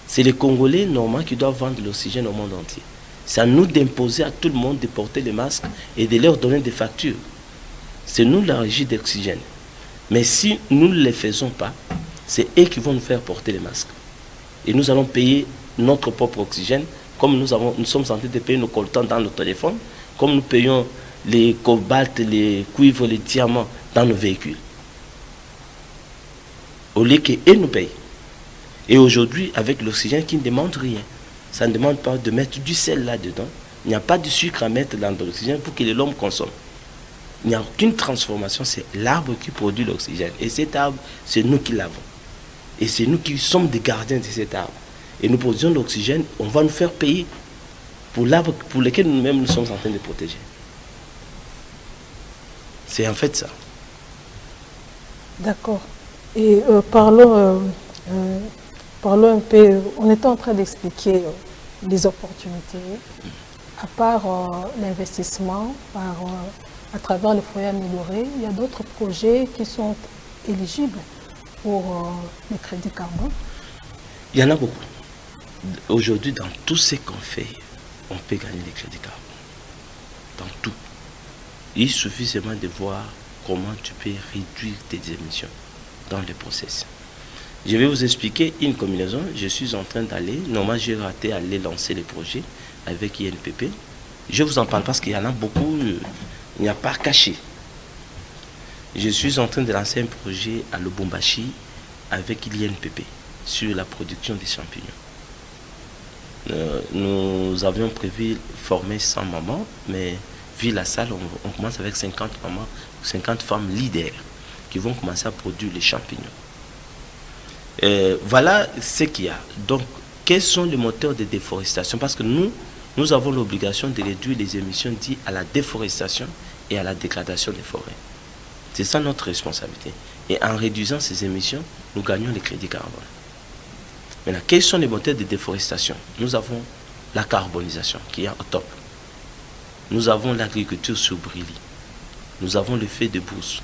C'est les Congolais normalement qui doivent vendre l'oxygène au monde entier. C'est à nous d'imposer à tout le monde de porter les masques et de leur donner des factures. C'est nous la régie d'oxygène. Mais si nous ne les faisons pas, c'est eux qui vont nous faire porter les masques. Et nous allons payer notre propre oxygène, comme nous sommes en train de payer nos coltans dans nos téléphones, comme nous payons les cobaltes, les cuivres, les diamants dans nos véhicules. Au lieu qu'eux nous payent. Et aujourd'hui, avec l'oxygène qui ne demande rien, ça ne demande pas de mettre du sel là-dedans. Il n'y a pas de sucre à mettre dans l'oxygène pour que l'homme consomme. Il n'y a aucune transformation, c'est l'arbre qui produit l'oxygène. Et cet arbre, c'est nous qui l'avons. Et c'est nous qui sommes des gardiens de cet arbre. Et nous produisons l'oxygène, on va nous faire payer pour l'arbre pour lequel nous-mêmes nous sommes en train de protéger. C'est en fait ça. D'accord. Et parlons un peu, on était en train d'expliquer les opportunités. À part l'investissement, à travers le foyer amélioré, il y a d'autres projets qui sont éligibles pour les crédits carbone. Il y en a beaucoup. Aujourd'hui, dans tout ce qu'on fait, on peut gagner les crédits carbone. Dans tout. Il suffit seulement de voir comment tu peux réduire tes émissions dans le process. Je vais vous expliquer une combinaison. Je suis en train d'aller, normalement j'ai raté à aller lancer les projets avec INPP. Je vous en parle parce qu'il y en a beaucoup, il n'y a pas caché. Je suis en train de lancer un projet à Lubumbashi avec l'INPP sur la production des champignons. Nous avions prévu former 100 mamans, mais vu la salle, on commence avec 50 mamans, 50 femmes leaders qui qui vont commencer à produire les champignons. Voilà ce qu'il y a. Donc, quels sont les moteurs de déforestation? Parce que nous avons l'obligation de réduire les émissions liées à la déforestation et à la dégradation des forêts. C'est ça notre responsabilité. Et en réduisant ces émissions, nous gagnons les crédits carbone. Maintenant, quels sont les moteurs de déforestation? Nous avons la carbonisation qui est au top. Nous avons l'agriculture sur brûlis. Nous avons le feu de brousse.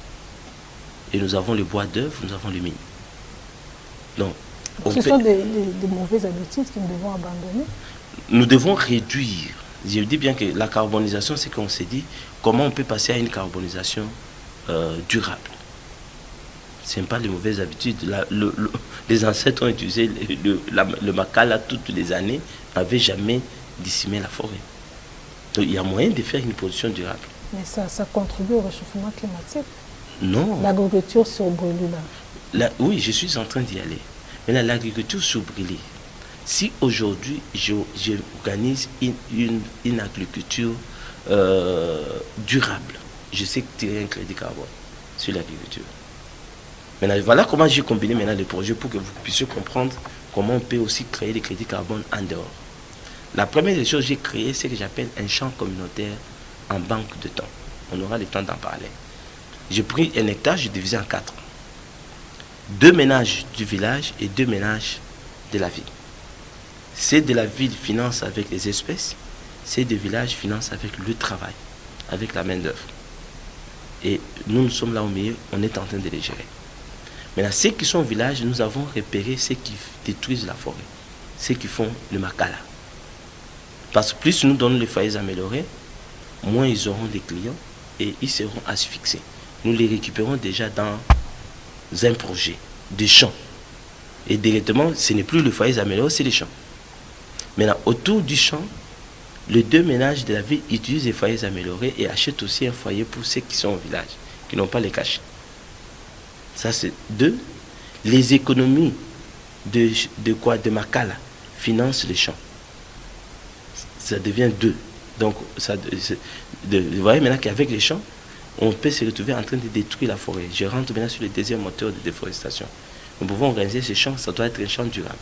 Et nous avons le bois d'œuvre, nous avons le mine. Donc, ce sont des mauvaises habitudes que nous devons abandonner. Nous devons réduire. Je dis bien que la carbonisation, c'est qu'on s'est dit comment on peut passer à une carbonisation durable. Ce n'est pas les mauvaises habitudes. Les ancêtres ont utilisé le macala toutes les années, n'avaient jamais décimé la forêt. Donc il y a moyen de faire une production durable. Mais ça contribue au réchauffement climatique. Non. L'agriculture sur brûlis là. Oui, je suis en train d'y aller. Maintenant, l'agriculture sur brûlis, si aujourd'hui j'organise une agriculture durable, je sais tirer un crédit carbone sur l'agriculture. Maintenant, voilà comment j'ai combiné maintenant les projets pour que vous puissiez comprendre comment on peut aussi créer des crédits carbone en dehors. La première des choses que j'ai créé, c'est ce que j'appelle un champ communautaire en banque de temps. On aura le temps d'en parler. J'ai pris un hectare, j'ai divisé en 4. 2 ménages du village et 2 ménages de la ville. Ceux de la ville financent avec les espèces, ceux du village financent avec le travail, avec la main-d'œuvre. Et nous sommes là au milieu, on est en train de les gérer. Maintenant, ceux qui sont au village, nous avons repéré ceux qui détruisent la forêt, ceux qui font le macala. Parce que plus nous donnons les foyers améliorés, moins ils auront des clients et ils seront asphyxiés. Nous les récupérons déjà dans un projet de champs. Et directement, ce n'est plus le foyer amélioré, c'est les champs. Maintenant, autour du champ, les 2 ménages de la ville utilisent les foyers améliorés et achètent aussi un foyer pour ceux qui sont au village, qui n'ont pas les cachets. Ça, c'est 2. Les économies de Macala financent les champs. Ça devient 2. Donc, vous voyez maintenant qu'avec les champs, on peut se retrouver en train de détruire la forêt. Je rentre maintenant sur le deuxième moteur de déforestation. Nous pouvons organiser ces champs, ça doit être un champ durable.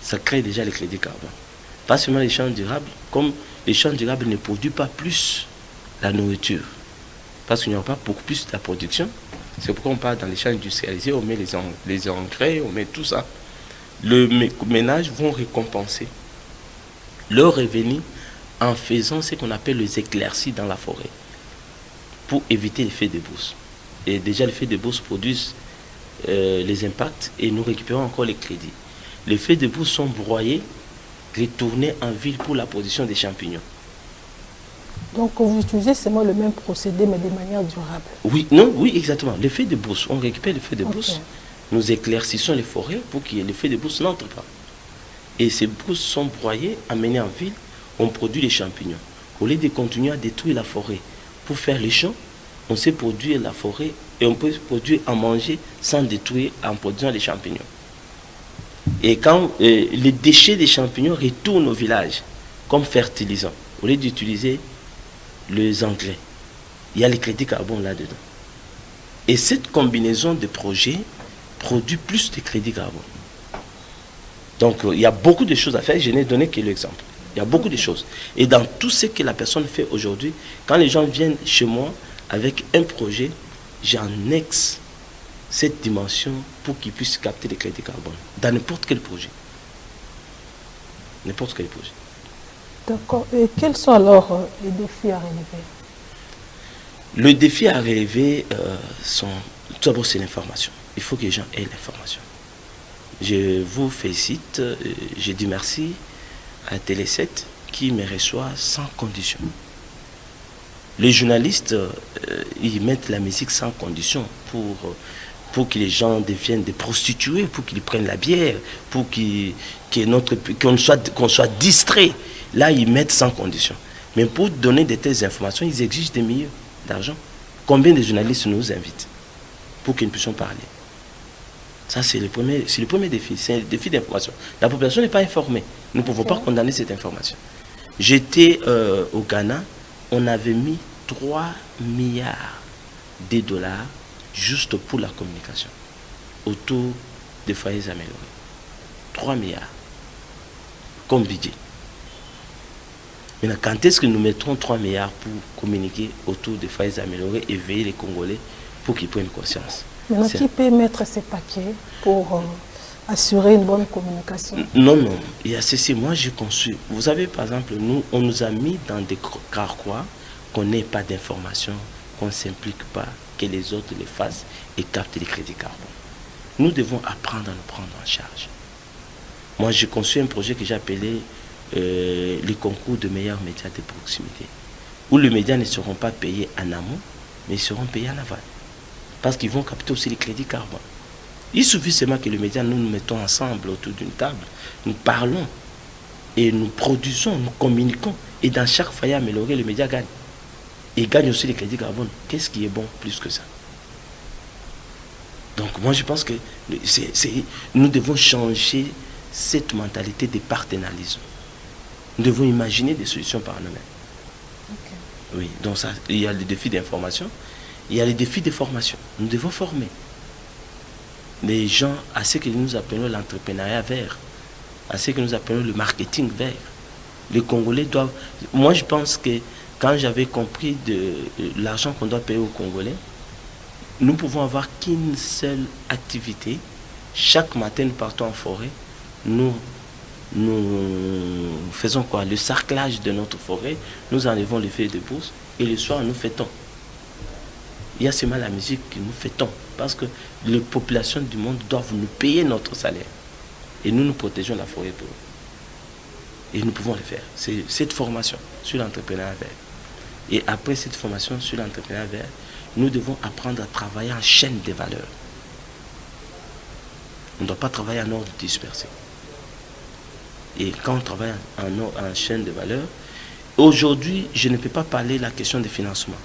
Ça crée déjà les crédits carbone. Pas seulement les champs durables, comme les champs durables ne produisent pas plus la nourriture. Parce qu'il n'y aura pas beaucoup plus de la production. C'est pourquoi on part dans les champs industrialisés, on met les engrais, on met tout ça. Les ménages vont récompenser leur revenu en faisant ce qu'on appelle les éclaircies dans la forêt pour éviter les feux de brousse. Et déjà, les feux de brousse produisent les impacts et nous récupérons encore les crédits. Les feux de brousse sont broyés, retournés en ville pour la production des champignons. Donc, vous utilisez seulement le même procédé, mais de manière durable. Oui, non, oui, exactement. Les feux de brousse, on récupère les feux de brousse, nous éclaircissons les forêts pour que les feux de brousse n'entrent pas. Et ces brousses sont broyées, amenées en ville, on produit les champignons. Au lieu de continuer à détruire la forêt pour faire les champs, on sait produire la forêt et on peut produire à manger sans détruire en produisant les champignons. Et quand les déchets des champignons retournent au village comme fertilisants, au lieu d'utiliser les engrais, il y a les crédits carbone là-dedans. Et cette combinaison de projets produit plus de crédits carbone. Donc il y a beaucoup de choses à faire, je n'ai donné que l'exemple. Il y a beaucoup de choses. Et dans tout ce que la personne fait aujourd'hui, quand les gens viennent chez moi avec un projet, j'annexe cette dimension pour qu'ils puissent capter les crédits carbone dans n'importe quel projet. N'importe quel projet. D'accord. Et quels sont alors les défis à relever? Le défi à relever tout d'abord, c'est l'information. Il faut que les gens aient l'information. Je vous félicite, je dis merci à Télé 7 qui me reçoit sans condition. Les journalistes, ils mettent la musique sans condition pour que les gens deviennent des prostituées, pour qu'ils prennent la bière, pour qu'on soit distrait. Là, ils mettent sans condition. Mais pour donner de telles informations, ils exigent des millions d'argent. Combien de journalistes nous invitent pour que nous puissions parler? Ça, c'est le premier défi. C'est un défi d'information. La population n'est pas informée. Nous ne pouvons pas condamner cette information. J'étais au Ghana, on avait mis 3 milliards de dollars juste pour la communication, autour des foyers améliorés. 3 milliards comme budget. Maintenant, quand est-ce que nous mettrons 3 milliards pour communiquer autour des foyers améliorés et veiller les Congolais pour qu'ils prennent conscience? Maintenant, qui peut mettre ces paquets pour assurer une bonne communication? Non, il y a ceci. Moi, j'ai conçu. Vous savez, par exemple, nous, on nous a mis dans des carquois qu'on n'ait pas d'informations, qu'on ne s'implique pas, que les autres les fassent et captent les crédits carbone. Nous devons apprendre à nous prendre en charge. Moi, j'ai conçu un projet que j'ai appelé les concours de meilleurs médias de proximité, où les médias ne seront pas payés en amont, mais ils seront payés en aval. Parce qu'ils vont capter aussi les crédits carbone. Il suffit seulement que les médias, nous mettons ensemble autour d'une table, nous parlons et nous produisons, nous communiquons. Et dans chaque foyer amélioré, les médias gagnent. Et gagnent aussi les crédits carbone. Qu'est-ce qui est bon plus que ça? Donc moi je pense que nous devons changer cette mentalité de partenarialisme. Nous devons imaginer des solutions par nous-mêmes. Okay. Oui, donc ça, il y a les défis d'information, il y a les défis de formation. Nous devons former les gens à ce que nous appelons l'entrepreneuriat vert, à ce que nous appelons le marketing vert. Les Congolais doivent... Moi je pense que quand j'avais compris de l'argent qu'on doit payer aux Congolais, nous pouvons avoir qu'une seule activité. Chaque matin, nous partons en forêt. Nous faisons quoi? Le sarclage de notre forêt. Nous enlevons les feuilles de brousse. Et le soir, nous fêtons. Il y a seulement la musique que nous fêtons. Parce que les populations du monde doivent nous payer notre salaire. Et nous protégeons la forêt pour eux. Et nous pouvons le faire. C'est cette formation sur l'entrepreneuriat vert. Et après cette formation sur l'entrepreneuriat vert, nous devons apprendre à travailler en chaîne de valeur. On ne doit pas travailler en ordre dispersé. Et quand on travaille en chaîne de valeur, aujourd'hui, je ne peux pas parler de la question des financements.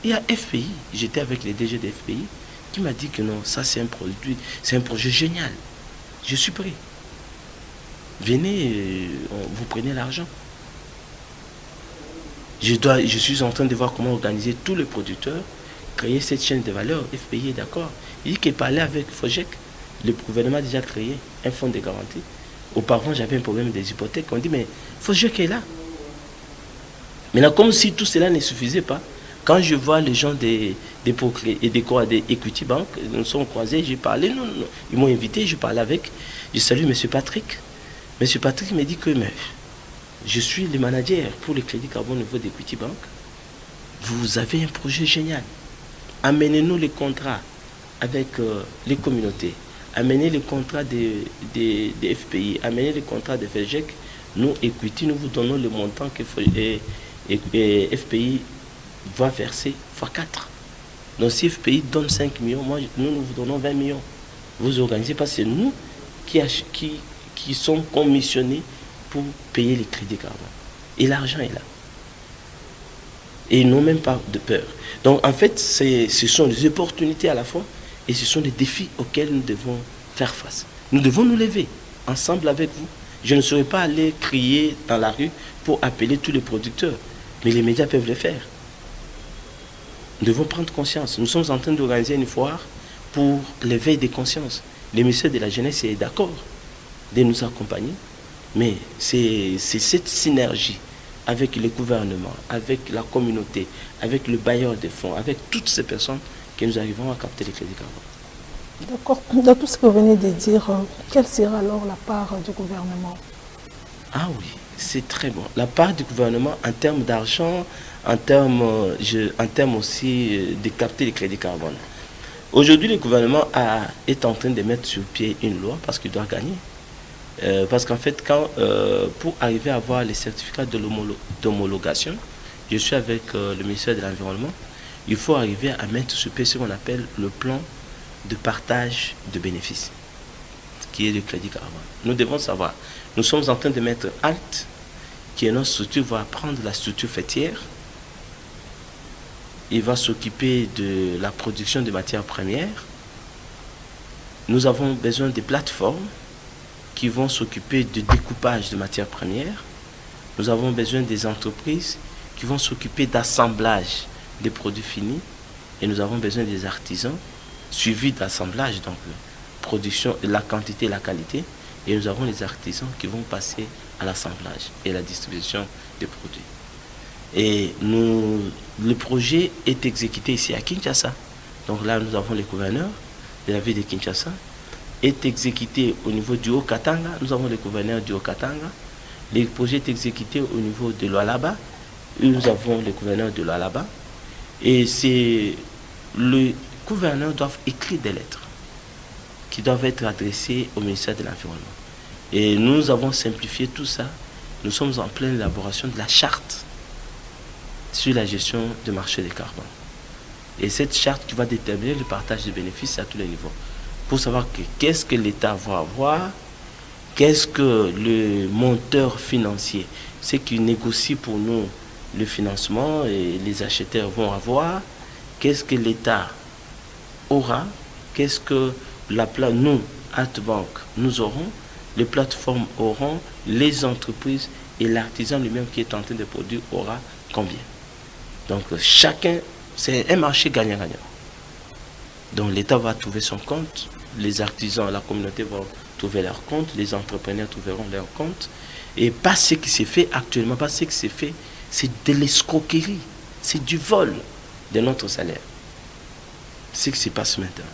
Il y a FPI, j'étais avec les DG de FPI, qui m'a dit que non, ça c'est un produit, c'est un projet génial. Je suis prêt. Venez, vous prenez l'argent. Je suis en train de voir comment organiser tous les producteurs, créer cette chaîne de valeur. FPI est d'accord. Il dit qu'il parlait avec FOGEC. Le gouvernement a déjà créé un fonds de garantie. Auparavant, j'avais un problème des hypothèques. On dit, mais FOGEC est là. Maintenant, comme si tout cela ne suffisait pas, quand je vois les gens des Equity Bank, nous sommes croisés, j'ai parlé, non, ils m'ont invité, je parlais avec, je salue M. Patrick. M. Patrick me dit que mais, je suis le manager pour les crédits carbone au niveau d'Equity Bank. Vous avez un projet génial. Amenez-nous les contrats avec les communautés. Amenez les contrats des FPI. Amenez les contrats de FGEC. Nous, Equity, nous vous donnons le montant que FPI va verser x4. Donc si FPI donne 5 millions, nous vous donnons 20 millions. Vous organisez parce que c'est nous qui sommes commissionnés pour payer les crédits carbone. Et l'argent est là. Et ils n'ont même pas de peur. Donc en fait, ce sont des opportunités à la fois et ce sont des défis auxquels nous devons faire face. Nous devons nous lever ensemble avec vous. Je ne saurais pas aller crier dans la rue pour appeler tous les producteurs, mais les médias peuvent le faire. Nous devons prendre conscience. Nous sommes en train d'organiser une foire pour l'éveil des consciences. Le ministère de la Jeunesse est d'accord de nous accompagner, mais c'est cette synergie avec le gouvernement, avec la communauté, avec le bailleur de fonds, avec toutes ces personnes que nous arrivons à capter les crédits carbone. D'accord. Dans tout ce que vous venez de dire, quelle sera alors la part du gouvernement? Ah oui, c'est très bon. La part du gouvernement en termes d'argent, en termes aussi de capter les crédits carbone. Aujourd'hui, le gouvernement est en train de mettre sur pied une loi parce qu'il doit gagner. Parce qu'en fait, pour arriver à avoir les certificats d'homologation, je suis avec le ministère de l'Environnement, il faut arriver à mettre sur pied ce qu'on appelle le plan de partage de bénéfices, qui est le crédit carbone. Nous devons savoir, nous sommes en train de mettre ALT, qui est notre structure, va prendre la structure faîtière, il va s'occuper de la production de matières premières. Nous avons besoin de plateformes qui vont s'occuper du découpage de matières premières. Nous avons besoin des entreprises qui vont s'occuper d'assemblage des produits finis. Et nous avons besoin des artisans suivi d'assemblage, donc production, la quantité et la qualité. Et nous avons les artisans qui vont passer à l'assemblage et la distribution des produits. Et le projet est exécuté ici à Kinshasa. Donc là, nous avons le gouverneur de la ville de Kinshasa. Est exécuté au niveau du Haut-Katanga. Nous avons le gouverneur du Haut-Katanga. Le projet est exécuté au niveau de l'Oualaba. Nous avons le gouverneur de l'Oualaba. Et c'est le gouverneur doit écrire des lettres qui doivent être adressées au ministère de l'Environnement. Et nous avons simplifié tout ça. Nous sommes en pleine élaboration de la charte sur la gestion du marché des carbone. Et cette charte qui va déterminer le partage des bénéfices à tous les niveaux. Pour savoir qu'est-ce que l'État va avoir, qu'est-ce que le monteur financier, ce qui négocie pour nous le financement et les acheteurs vont avoir, qu'est-ce que l'État aura, qu'est-ce que nous, Altbank, nous aurons, les plateformes auront, les entreprises et l'artisan lui-même qui est en train de produire aura combien. Donc chacun, c'est un marché gagnant-gagnant. Donc l'État va trouver son compte, les artisans, la communauté vont trouver leur compte, les entrepreneurs trouveront leur compte. Et pas ce qui s'est fait actuellement, pas ce qui s'est fait, c'est de l'escroquerie, c'est du vol de notre salaire. C'est ce qui se passe maintenant.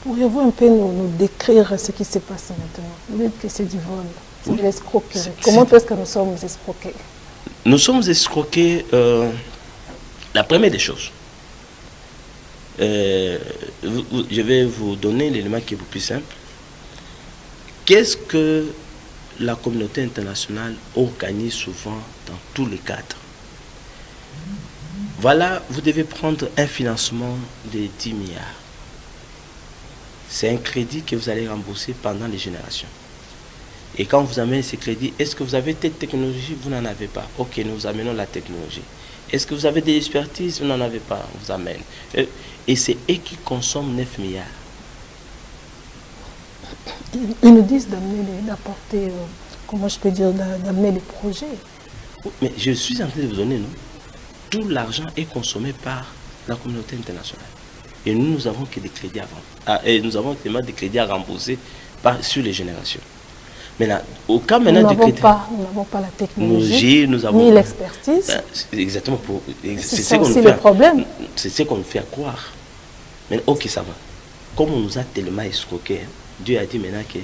Pourriez-vous un peu nous décrire ce qui se passe maintenant? Vous dites que c'est du vol, c'est de l'escroquerie. Comment est-ce que nous sommes escroqués? Nous sommes escroqués, la première des choses. Je vais vous donner l'élément qui est beaucoup plus simple. Qu'est-ce que la communauté internationale organise souvent dans tous les cadres? Voilà, vous devez prendre un financement de 10 milliards. C'est un crédit que vous allez rembourser pendant les générations. Et quand vous amenez ces crédits, est-ce que vous avez telle technologie? Vous n'en avez pas. Ok, nous vous amenons la technologie. Est-ce que vous avez des expertises? Vous n'en avez pas. On vous amène. Et c'est eux qui consomment 9 milliards. Ils nous disent d'apporter, comment je peux dire, d'amener les projets. Mais je suis en train de vous donner, non? Tout l'argent est consommé par la communauté internationale. Et nous avons que des crédits à vendre. Et nous avons tellement des crédits à rembourser sur les générations. Maintenant, au cas maintenant du crédit, nous n'avons pas la technologie, ni l'expertise. Exactement. C'est ça aussi le problème. C'est ce qu'on nous fait croire. Mais ok, ça va. Comme on nous a tellement escroqués, Dieu a dit maintenant que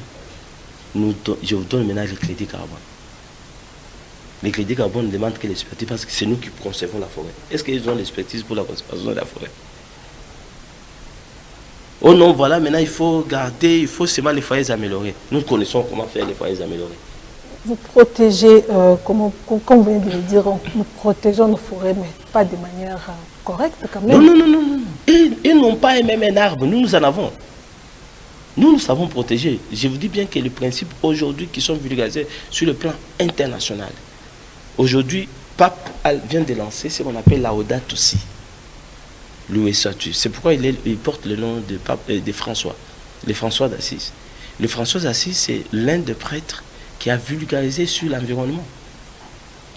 je vous donne maintenant les crédits carbone. Les crédits carbone ne demandent que l'expertise parce que c'est nous qui conservons la forêt. Est-ce qu'ils ont l'expertise pour la conservation de la forêt? Oh non, voilà, maintenant il faut garder, il faut seulement les foyers améliorés. Nous connaissons comment faire les foyers améliorés. Vous protégez, comme vous venez de le dire, nous protégeons nos forêts, mais pas de manière correcte quand même. Non. Ils n'ont pas même un arbre, nous en avons. Nous savons protéger. Je vous dis bien que les principes aujourd'hui qui sont vulgarisés sur le plan international. Aujourd'hui, Pape vient de lancer ce qu'on appelle Laudato Si. C'est pourquoi il porte le nom de François, le François d'Assise. Le François d'Assise, c'est l'un des prêtres qui a vulgarisé sur l'environnement.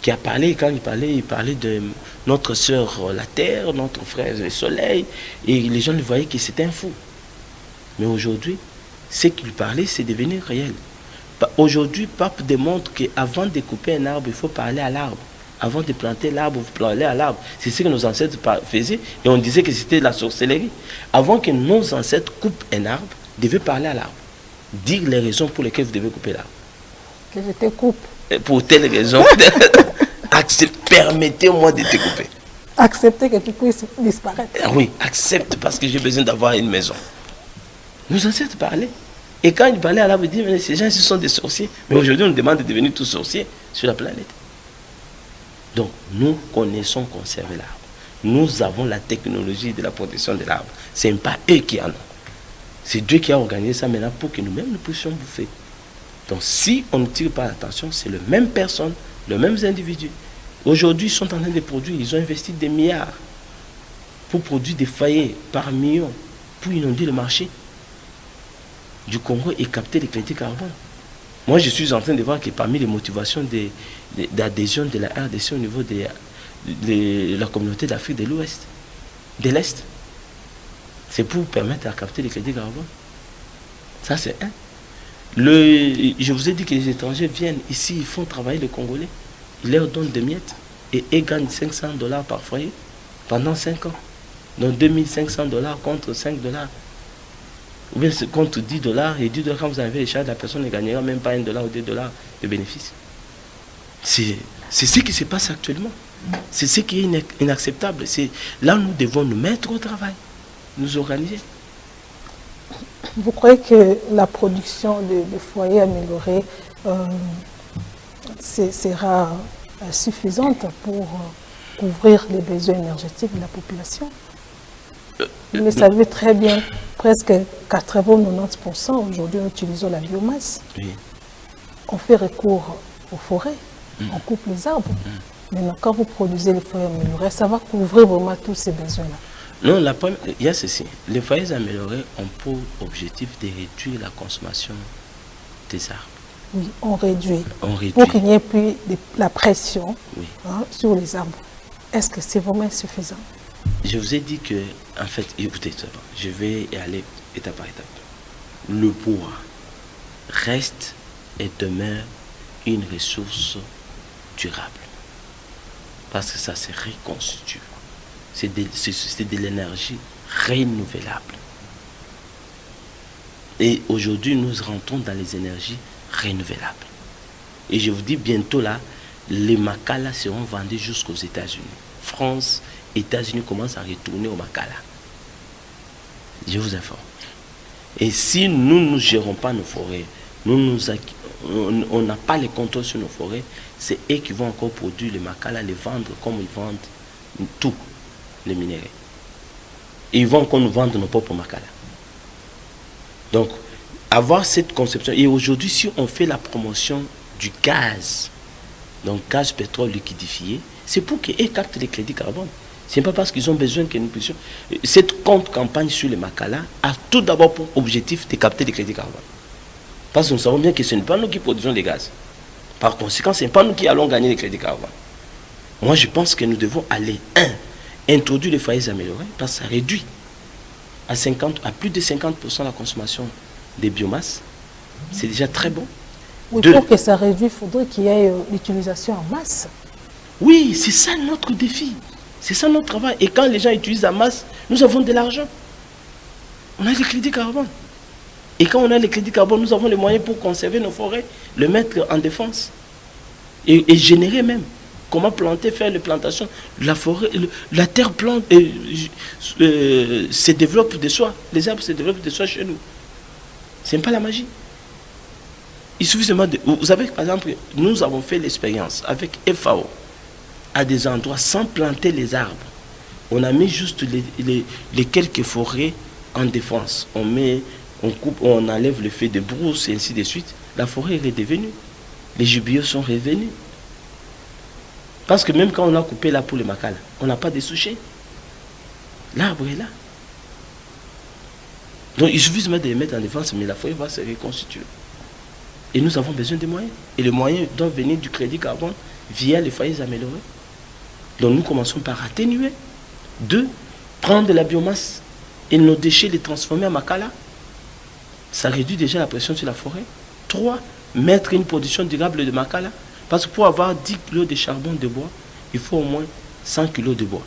Qui a parlé, quand il parlait de notre sœur la terre, notre frère le soleil, et les gens le voyaient que c'était un fou. Mais aujourd'hui, ce qu'il parlait, c'est devenu réel. Aujourd'hui, Pape démontre qu'avant de couper un arbre, il faut parler à l'arbre. Avant de planter l'arbre, vous plantez à l'arbre. C'est ce que nos ancêtres faisaient. Et on disait que c'était la sorcellerie. Avant que nos ancêtres coupent un arbre, ils devaient parler à l'arbre. Dire les raisons pour lesquelles vous devez couper l'arbre. Que je te coupe. Pour telle raison. Permettez-moi de te couper. Accepter que tu puisses disparaître. Oui, accepte parce que j'ai besoin d'avoir une maison. Nos ancêtres parlaient. Et quand ils parlaient à l'arbre, ils disaient, mais ces gens, ce sont des sorciers. Mais aujourd'hui, on nous demande de devenir tous sorciers sur la planète. Donc, nous connaissons conserver l'arbre. Nous avons la technologie de la protection de l'arbre. Ce n'est pas eux qui en ont. C'est Dieu qui a organisé ça maintenant pour que nous-mêmes nous puissions bouffer. Donc, si on ne tire pas l'attention, c'est les mêmes personnes, les mêmes individus. Aujourd'hui, ils sont en train de produire, ils ont investi des milliards pour produire des foyers par millions, pour inonder le marché du Congo et capter les crédits carbone. Moi, je suis en train de voir que parmi les motivations d'adhésion de la RDC au niveau de la communauté d'Afrique de l'Ouest, de l'Est, C'est pour permettre à capter les crédits carbone. Ça, c'est un. Je vous ai dit que les étrangers viennent ici, ils font travailler les Congolais. Ils leur donnent des miettes et ils gagnent $500 par foyer pendant 5 ans. Donc $2500 contre $5. Ou bien contre $10 et $10 quand vous avez les charges, la personne ne gagnera même pas $1 ou $2 de bénéfice. C'est ce qui se passe actuellement. C'est ce qui est inacceptable. Là, nous devons nous mettre au travail, nous organiser. Vous croyez que la production de foyers améliorés sera suffisante pour couvrir les besoins énergétiques de la population? Vous le savez très bien, presque 80-90% aujourd'hui nous utilisons la biomasse. Oui. On fait recours aux forêts, on coupe les arbres. Maintenant, quand vous produisez les foyers améliorés, ça va couvrir vraiment tous ces besoins-là. Non, il y a ceci. Les foyers améliorés ont pour objectif de réduire la consommation des arbres. Oui, on réduit. On réduit. Pour qu'il n'y ait plus de la pression Oui. sur les arbres. Est-ce que c'est vraiment suffisant? Je vous ai dit que, en fait, écoutez, je vais y aller étape par étape. Le bois reste et demeure une ressource durable. Parce que ça se reconstitue. C'est de l'énergie renouvelable. Et aujourd'hui, nous rentrons dans les énergies renouvelables. Et je vous dis bientôt là, les Makala seront vendus jusqu'aux États-Unis. France, États-Unis commencent à retourner au Makala. Je vous informe. Et si nous ne gérons pas nos forêts, on n'a pas les contrôles sur nos forêts, c'est eux qui vont encore produire les Makala, les vendre comme ils vendent tout, les minéraux. Et ils vont encore nous vendre nos propres Makala. Donc, avoir cette conception. Et aujourd'hui, si on fait la promotion du gaz, donc gaz, pétrole liquidifié, c'est pour qu'ils captent les crédits carbone. Ce n'est pas parce qu'ils ont besoin que nous puissions. Cette campagne sur les Makala a tout d'abord pour objectif de capter les crédits carbone. Parce que nous savons bien que ce n'est pas nous qui produisons les gaz. Par conséquent, ce n'est pas nous qui allons gagner les crédits carbone. Moi, je pense que nous devons aller, introduire les foyers améliorés, parce que ça réduit à plus de 50% la consommation des biomasses. C'est déjà très bon. Oui, pour que ça réduise, il faudrait qu'il y ait l'utilisation en masse. Oui, c'est ça notre défi. C'est ça notre travail. Et quand les gens utilisent en masse, nous avons de l'argent. On a les crédits carbone. Et quand on a les crédits carbone, nous avons les moyens pour conserver nos forêts, le mettre en défense. Et générer même. Comment planter, faire les plantations. La forêt, la terre plante se développe de soi. Les arbres se développent de soi chez nous. Ce n'est pas la magie. Il suffit seulement de... Vous savez, par exemple, nous avons fait l'expérience avec FAO à des endroits sans planter les arbres. On a mis juste les quelques forêts en défense. On coupe, on enlève le feu de brousse et ainsi de suite. La forêt est redevenue. Les gibiers sont revenus. Parce que même quand on a coupé là pour les Makala, on n'a pas de souchets. L'arbre est là. Donc il suffit seulement de les mettre en défense, mais la forêt va se reconstituer. Et nous avons besoin de moyens. Et les moyens doivent venir du crédit carbone via les foyers améliorés. Donc nous commençons par atténuer. 2, prendre de la biomasse et nos déchets les transformer en Makala. Ça réduit déjà la pression sur la forêt. 3, mettre une production durable de Makala. Parce que pour avoir 10 kg de charbon de bois, il faut au moins 100 kg de bois.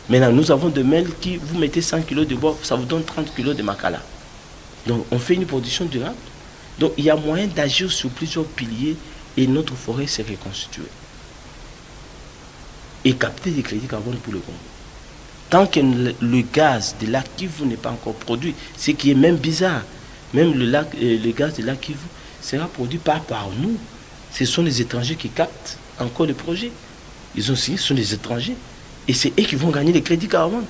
Maintenant, nous avons des mêles qui, vous mettez 100 kg de bois, ça vous donne 30 kg de Makala. Donc on fait une production durable. Donc il y a moyen d'agir sur plusieurs piliers et notre forêt s'est reconstituée. Et capter des crédits carbone pour le Congo. Tant que le gaz de lac Kivu n'est pas encore produit, ce qui est même bizarre, même le gaz de lac Kivu sera produit pas par nous. Ce sont les étrangers qui captent encore le projet. Ils ont signé, ce sont les étrangers. Et c'est eux qui vont gagner les crédits carbone.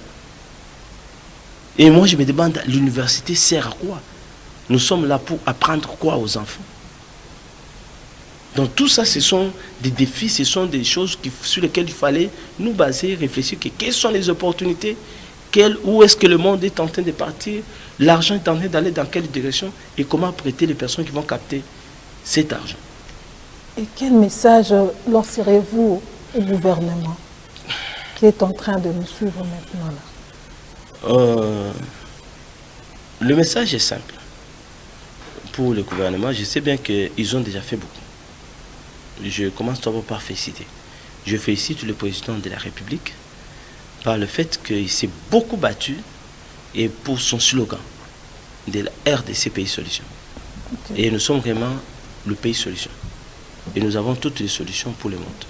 Et moi je me demande, l'université sert à quoi? Nous sommes là pour apprendre quoi aux enfants? Donc tout ça, ce sont des défis, ce sont des choses sur lesquelles il fallait nous baser, réfléchir, quelles sont les opportunités, où est-ce que le monde est en train de partir, l'argent est en train d'aller dans quelle direction et comment prêter les personnes qui vont capter cet argent. Et quel message lancerez-vous au gouvernement qui est en train de nous suivre maintenant là? Le message est simple. Pour le gouvernement, je sais bien qu'ils ont déjà fait beaucoup. Je commence d'abord par féliciter. Je félicite le président de la République par le fait qu'il s'est beaucoup battu et pour son slogan de la RDC Pays Solution. Okay. Et nous sommes vraiment le pays solution. Et nous avons toutes les solutions pour le monde.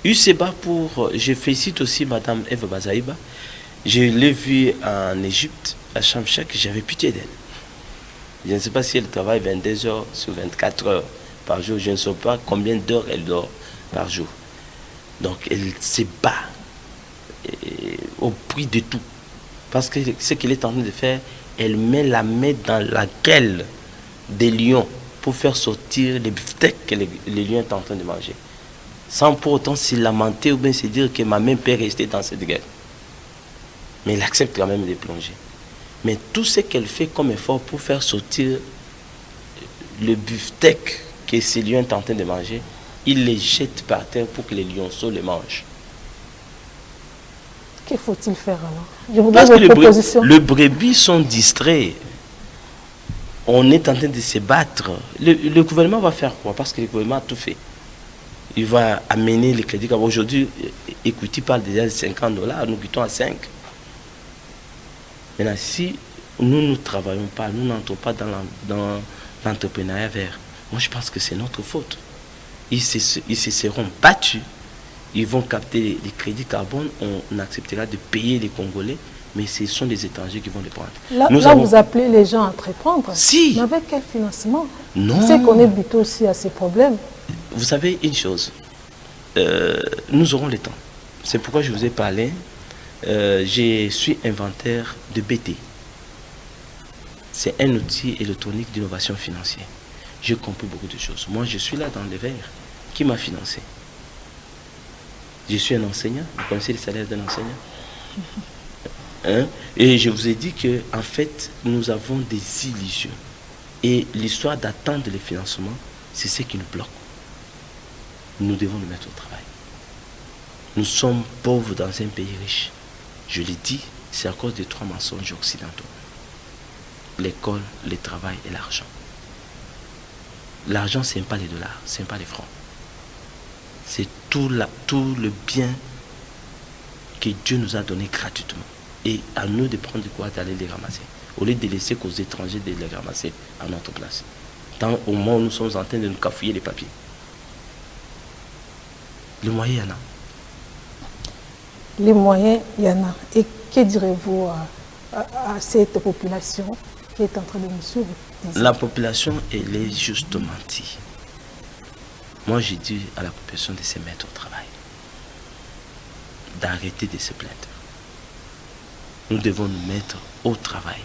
Je félicite aussi Madame Eva Bazaïba. Je l'ai vue en Égypte, à Shamshak, j'avais pitié d'elle. Je ne sais pas si elle travaille 22 heures sur 24 heures par jour. Je ne sais pas combien d'heures elle dort par jour. Donc elle se bat au prix de tout. Parce que ce qu'elle est en train de faire, elle met la main dans la gueule des lions pour faire sortir les beefsteaks que les lions sont en train de manger. Sans pour autant se lamenter ou bien se dire que ma main peut rester dans cette guerre. Mais elle accepte quand même de plonger. Mais tout ce qu'elle fait comme effort pour faire sortir le beefsteak que ces lions sont en train de manger, il les jette par terre pour que les lionceaux les mangent. Que faut-il faire alors? Parce que les brebis sont distraits. On est en train de se battre. Le gouvernement va faire quoi? Parce que le gouvernement a tout fait. Il va amener le crédit. Aujourd'hui, Equity parle déjà de $50, nous quittons à 5. Maintenant, si nous ne travaillons pas, nous n'entrons pas dans l'entrepreneuriat vert, moi je pense que c'est notre faute. Ils se seront battus, ils vont capter les crédits carbone, on acceptera de payer les Congolais, mais ce sont les étrangers qui vont les prendre. Là vous appelez les gens à entreprendre. Si. Mais avec quel financement? Non. C'est qu'on est buté aussi à ces problèmes. Vous savez une chose, nous aurons le temps. C'est pourquoi je vous ai parlé. Je suis inventaire de BT. C'est un outil électronique d'innovation financière. J'ai compris beaucoup de choses. Moi, je suis là dans les verts. Qui m'a financé? Je suis un enseignant. Vous connaissez le salaire d'un enseignant? Hein? Et je vous ai dit que, en fait, nous avons des illusions. Et l'histoire d'attendre les financements, c'est ce qui nous bloque. Nous devons nous mettre au travail. Nous sommes pauvres dans un pays riche. Je l'ai dit, c'est à cause des 3 mensonges occidentaux. L'école, le travail et l'argent. L'argent, ce n'est pas les dollars, ce n'est pas les francs. C'est tout le bien que Dieu nous a donné gratuitement. Et à nous de prendre du courage d'aller les ramasser. Au lieu de laisser qu'aux étrangers de les ramasser à notre place. Tant au moment où nous sommes en train de nous cafouiller les papiers. Les moyens, il y en a. Les moyens, il y en a. Et que direz-vous à cette population qui est en train de nous suivre? La population, elle est juste mentie. Moi, j'ai dit à la population de se mettre au travail. D'arrêter de se plaindre. Nous devons nous mettre au travail.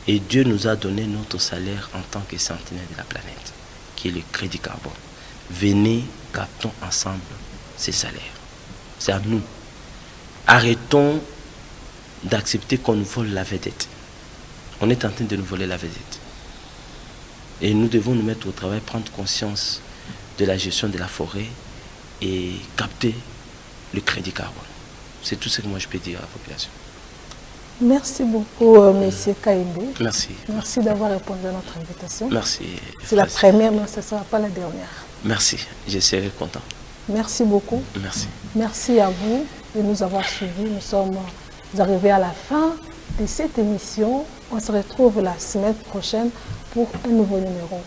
Et Dieu nous a donné notre salaire en tant que sentinelle de la planète, qui est le crédit carbone. Venez, captons ensemble ces salaires. C'est à nous. Arrêtons d'accepter qu'on nous vole la vedette. On est en train de nous voler la vedette. Et nous devons nous mettre au travail, prendre conscience de la gestion de la forêt et capter le crédit carbone. C'est tout ce que moi je peux dire à la population. Merci beaucoup, M. Kaïmbé. Merci. Merci d'avoir répondu à notre invitation. Merci. C'est la première, mais ce ne sera pas la dernière. Merci. Je serai content. Merci beaucoup. Merci. Merci à vous de nous avoir suivis. Nous sommes arrivés à la fin de cette émission. On se retrouve la semaine prochaine pour un nouveau numéro.